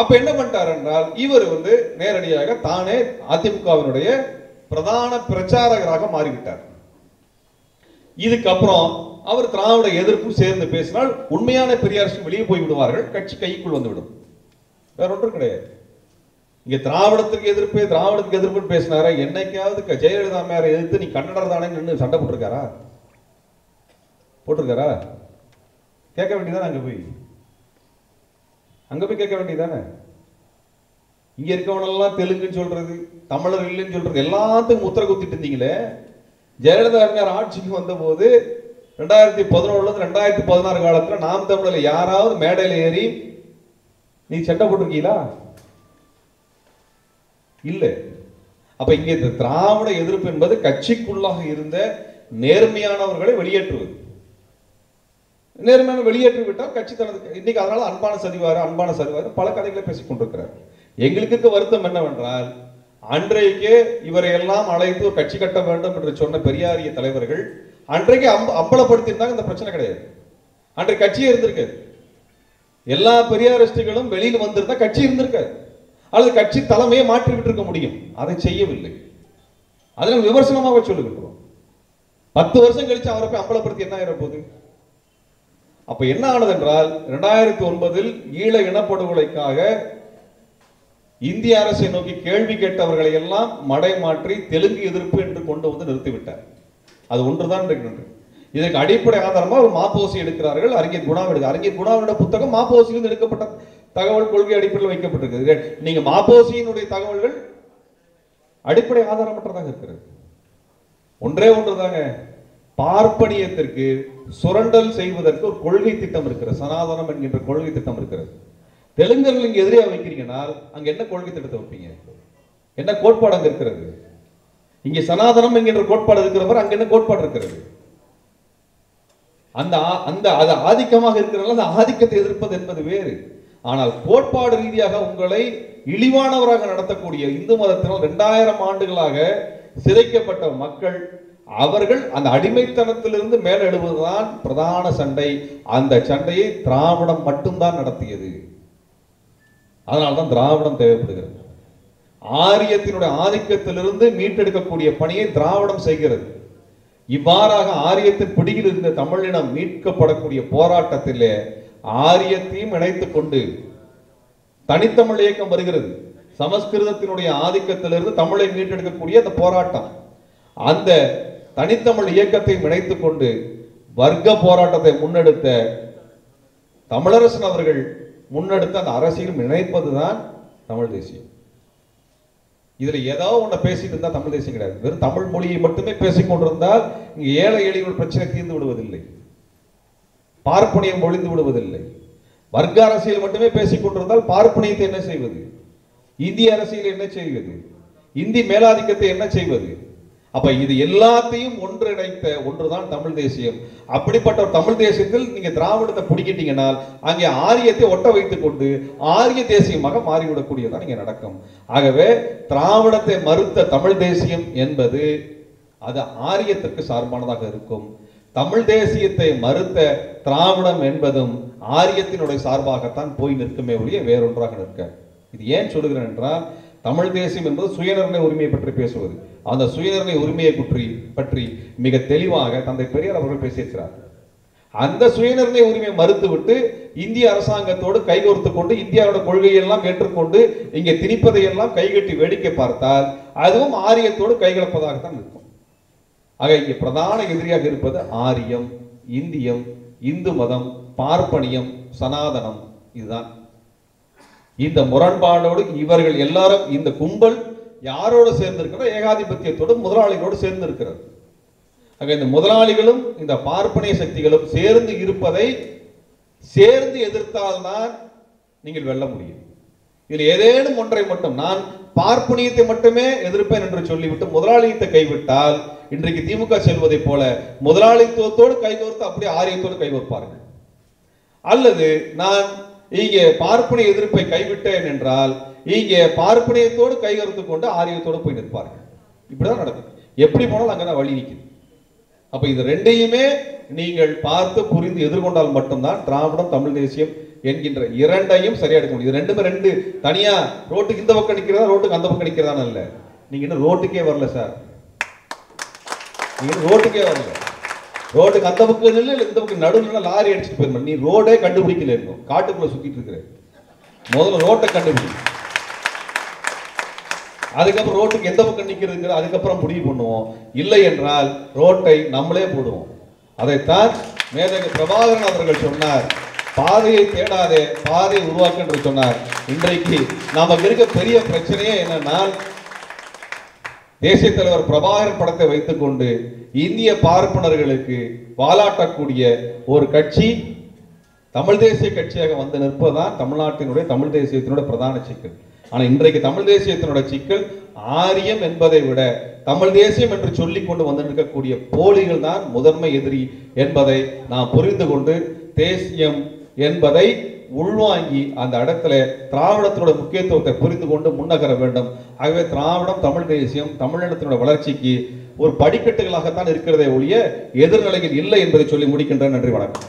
அப்ப என்ன பண்ணிட்டார் என்றால், இவர் நேரடியாக தானே அதிமுகவினுடைய பிரதான பிரச்சாரகராக மாறிவிட்டார். இதுக்கப்புறம் அவர் திராவிட எதிர்ப்பு சேர்ந்து பேசினால் உண்மையான பெரியாரிஸ்ட் வெளியே போய் விடுவார்கள், கட்சி கைக்குள் வந்துவிடும். வேற ஒன்றும் கிடையாது. இங்க திராவிடத்துக்கு எதிர்ப்பு பேசினார, என்னைக்காவது ஜெயலலிதா அம்மையாரை எதிர்த்து நீ கன்னடர் தானே நின்று சண்டை போட்டிருக்காரா? கேட்க வேண்டியதானே? அங்க போய் கேட்க வேண்டியதானே? இங்க இருக்கவனெல்லாம் தெலுங்குன்னு சொல்றது, தமிழர் இல்லைன்னு சொல்றது, எல்லாத்துக்கும் முத்திர குத்திட்டு இருந்தீங்களே. ஜெயலலிதா அம்மையார் ஆட்சிக்கு வந்த போது 2011 2016 காலத்துல நாம் தமிழர்ல யாராவது மேடையில ஏறி நீ சண்டை போட்டிருக்கீங்களா? இல்ல. அப்ப இங்க இந்த திராவிட எதிர்ப்பு என்பது கட்சிக்குள்ளாக இருந்த நேர்மையானவர்களை வெளியேற்றுவது. நேர்மையான வெளியேற்றிவிட்டால் கட்சி தனது இன்னைக்கு அதனால அன்பான சரிவாரு பல கதைகளை பேசிக் கொண்டிருக்கிறார். எங்களுக்கு வருத்தம் என்னவென்றால், அன்றைக்கு இவரை எல்லாம் அழைத்து ஒரு கட்சி கட்ட வேண்டும் என்று சொன்ன பெரியாரிய தலைவர்கள் அன்றைக்கு அம்பலப்படுத்தியிருந்தாங்க, இந்த பிரச்சனை கிடையாது. அன்றைக்கு கட்சியே இருந்திருக்காது. எல்லா பெரியாரிஸ்டுகளும் வெளியில் வந்திருந்தா கட்சி இருந்திருக்காது, அல்லது கட்சி தலைமையை மாற்றி விட்டிருக்க முடியும். அதை செய்யவில்லை. அதனால் விமர்சனமாக சொல்லுகின்றோம். 10 வருஷம் கழிச்சு அவரை போய் அம்பலப்படுத்தி என்ன ஆகிற போகுது? அப்ப என்ன ஆனது என்றால், 2009 ஈழ இனப்படுகொலைக்காக இந்திய அரசை நோக்கி கேள்வி கேட்டவர்களை எல்லாம் மடை மாற்றி தெலுங்கு எதிர்ப்பு என்று கொண்டு வந்து நிறுத்திவிட்டார். அது ஒன்றுதான் இருக்கின்றது. இதற்கு அடிப்படை ஆதாரமா ஒரு மாப்போசி எடுக்கிறார்கள். அறிஞர் குணாவினுடைய புத்தகம் மாப்போசியிலிருந்து எடுக்கப்பட்ட தகவல் கொள்கை அடிப்படையில் வைக்கப்பட்டிருக்கிறது. நீங்க மாப்போசியினுடைய தகவல்கள் அடிப்படை ஆதாரமற்றதாக இருக்கிறது. ஒன்றே ஒன்றுதாங்க, பார்ப்பனியத்திற்கு சுரண்டல் செய்வதற்கு ஒரு கொள்கை திட்டம் இருக்கிறது, சனாதனம் என்கின்ற கொள்கை திட்டம் இருக்கிறது. தெலுங்கர்கள் இங்க எதிரியா வைக்கிறீங்கன்னா அங்க என்ன கொள்கை திட்டத்தை வைப்பீங்க? என்ன கோட்பாடு அங்க இருக்கிறது? இங்க சனாதனம் என்கின்ற கோட்பாடு இருக்கிறவர் அங்க என்ன கோட்பாடு இருக்கிறது? அந்த அது ஆதிக்கமாக இருக்கிறனால அந்த ஆதிக்கத்தை எதிர்ப்பது என்பது வேறு. ஆனால் கோட்பாடு ரீதியாக உங்களை இழிவானவராக நடத்தக்கூடிய இந்து மதத்தினால் 2000 ஆண்டுகளாக சிதைக்கப்பட்ட மக்கள், அவர்கள் அந்த அடிமைத்தனத்திலிருந்து மேல எழுவதுதான் பிரதான சண்டை. அந்த சண்டையை திராவிடம் மட்டும்தான் நடத்தியது. அதனால்தான் திராவிடம் தேவைப்படுகிறது. ஆரியத்தினுடைய ஆதிக்கத்திலிருந்து மீட்டெடுக்கக்கூடிய பணியை திராவிடம் செய்கிறது. இவ்வாறாக ஆரியத்தின் பிடியில் இருந்த தமிழினம் மீட்கப்படக்கூடிய போராட்டத்திலே ஆரியத்தையும் இணைத்துக் கொண்டு தனித்தமிழ் இயக்கம் வருகிறது. சமஸ்கிருதத்தினுடைய ஆதிக்கத்திலிருந்து தமிழை மீட்டெடுக்கக்கூடிய அந்த போராட்டம், அந்த தனித்தமிழ் இயக்கத்தை இணைத்துக் கொண்டு வர்க்க போராட்டத்தை முன்னெடுத்த தமிழரசன் அவர்கள் முன்னெடுத்த அந்த அரசியலும் இணைப்பதுதான் தமிழ் தேசியம். இதுல ஏதோ ஒன்றை பேசிட்டு இருந்தா தமிழ் தேசியம் கிடையாது. வெறும் தமிழ் மொழியை மட்டுமே பேசிக் கொண்டிருந்தால் இங்க ஏழை எளியோர் பிரச்சனை தீர்ந்து விடுவதில்லை, பார்ப்பனியம் ஒழிந்து விடுவதில்லை. வர்க்க அரசியல் மட்டுமே பேசிக் கொண்டிருந்தால் பார்ப்பனியத்தை என்ன செய்வது? இந்திய அரசியல் என்ன செய்வது? இந்தி மேலாதிக்கத்தை என்ன செய்வது? அப்ப இது எல்லாத்தையும் ஒன்றிணைத்த ஒன்றுதான் தமிழ் தேசியம். அப்படிப்பட்ட ஒரு தமிழ் தேசியத்தில் நீங்க திராவிடத்தை பிடிக்கிட்டீங்கன்னா அங்கே ஆரியத்தை ஒட்ட வைத்துக் கொண்டு ஆரிய தேசியமாக மாறிவிடக்கூடியதான் இங்க நடக்கும். ஆகவே திராவிடத்தை மறுத்த தமிழ் தேசியம் என்பது அது ஆரியத்திற்கு சார்பானதாக இருக்கும். தமிழ் தேசியத்தை மறுத்த திராவிடம் என்பதும் ஆரியத்தினுடைய சார்பாகத்தான் போய் நிற்குமே ஒழிய வேறொன்றாக நிற்க. இது ஏன் சொல்லுகிறேன் என்றால், தமிழ் தேசியம் என்பது சுயநிர்ணய உரிமையை பற்றி பேசுவது. அந்த சுயநிர்ணய உரிமையை பற்றி மிக தெளிவாக தந்தை பெரியார் அவர்கள் பேசியிருக்கிறார். அந்த சுயநிர்ணய உரிமையை மறுத்துவிட்டு இந்திய அரசாங்கத்தோடு கைகோர்த்து கொண்டு இந்தியாவோட கொள்கையெல்லாம் ஏற்றுக்கொண்டு இங்கே திணிப்பதையெல்லாம் கைகட்டி வேடிக்கை பார்த்தால் அதுவும் ஆரியத்தோடு கைகலப்பதாகத்தான் இருக்கும். ஆக இங்கே பிரதான எதிரியாக இருப்பது ஆரியம், இந்தியம், இந்து மதம், பார்ப்பனியம், சனாதனம். இதுதான் இந்த முரண்பாடோடு இவர்கள் எல்லாரும் இந்த கும்பல் யாரோடு சேர்ந்திருக்கிறது? ஏகாதிபத்தியத்தோடு முதலாளிகளோடு சேர்ந்து இருக்கிறது. ஆக இந்த முதலாளிகளும் இந்த பார்ப்பனிய சக்திகளும் சேர்ந்து இருப்பதை சேர்ந்து எதிர்த்தால்தான் நீங்கள் வெல்ல முடியும். இதில் ஏதேனும் ஒன்றை மட்டும் நான் பார்ப்பனியத்தை மட்டுமே எதிர்ப்பேன் என்று சொல்லிவிட்டு முதலாளியத்தை கைவிட்டால் இன்றைக்கு திமுக செல்வதை போல முதலாளித்துவத்தோடு கைகோர்த்து அப்படியே ஆரியத்தோடு கைகோர்ப்பார்கள். அல்லது நான் இங்கே பார்ப்பனிய எதிர்ப்பை கைவிட்டேன் என்றால் இங்கே பார்ப்பனியத்தோடு கைகோர்த்து கொண்டு ஆரியத்தோடு போய் நிற்பார்கள். இப்படிதான் நடக்கும். எப்படி போனாலும் அங்கதான் வழி நிற்குது. அப்ப இது ரெண்டையுமே நீங்கள் பார்த்து புரிந்து எதிர்கொண்டால் மட்டும்தான் திராவிடம் தமிழ் தேசியம் என்கின்ற இரண்டையும் சரியா எடுக்க முடியும். இது ரெண்டுமே ரெண்டு தனியா ரோட்டுக்கு இந்த பக்கம் நிக்கிறதா ரோட்டுக்கு அந்த பக்கம் நிக்கிறதா இல்ல. நீங்க இன்னும் ரோட்டுக்கே வரல சார். நீங்க ரோட்டுக்கே வரல. ரோட்டுக்கு அந்த பக்கம் இல்ல இந்த பக்கம் நடுவில் லாரி அடிச்சுட்டு போயிருந்தோம். நீ ரோடே கண்டுபிடிக்கல இருக்கும். காட்டுக்குள்ள சுத்திட்டு இருக்கிற. முதல்ல ரோட்டை கண்டுபிடி. அதுக்கப்புறம் ரோட்டுக்கு எந்த பக்கம் நிக்கிறது அதுக்கப்புறம் முடிவு பண்ணுவோம். இல்லை என்றால் ரோட்டை நம்மளே போடுவோம். அதைத்தான் மேதகு பிரபாகரன் அவர்கள் சொன்னார். பாதையை தேடாதே பாதையை உருவாக்க என்று சொன்னார். இன்றைக்கு நமக்கு இருக்க பெரிய பிரச்சனையே என்னன்னா தேசிய தலைவர் பிரபாகரன் படத்தை வைத்துக் கொண்டு இந்திய பார்ப்பனர்களுக்கு வாலாட்டக்கூடிய ஒரு கட்சி தமிழ் தேசிய கட்சியாக வந்து நிற்பதுதான் தமிழ்நாட்டினுடைய தமிழ் தேசியத்தினுடைய பிரதான சிக்கல். ஆனா இன்றைக்கு தமிழ் தேசியத்தினுடைய சிக்கல் ஆரியம் என்பதை விட தமிழ் தேசியம் என்று சொல்லிக் கொண்டு வந்து நிற்கக்கூடிய போலிகள் தான் முதன்மை எதிரி என்பதை நாம் புரிந்து கொண்டு தேசியம் என்பதை உள்வாங்கி அந்த இடத்துல திராவிடத்தினுடைய முக்கியத்துவத்தை புரிந்து கொண்டு முன்னகர வேண்டும். ஆகவே திராவிடம் தமிழ் தேசியம் தமிழினத்தினுடைய வளர்ச்சிக்கு ஒரு படிக்கட்டுகளாகத்தான் இருக்கிறதே ஒழிய எதிர்நிலையில் இல்லை என்பதை சொல்லி முடிக்கின்றேன். நன்றி, வணக்கம்.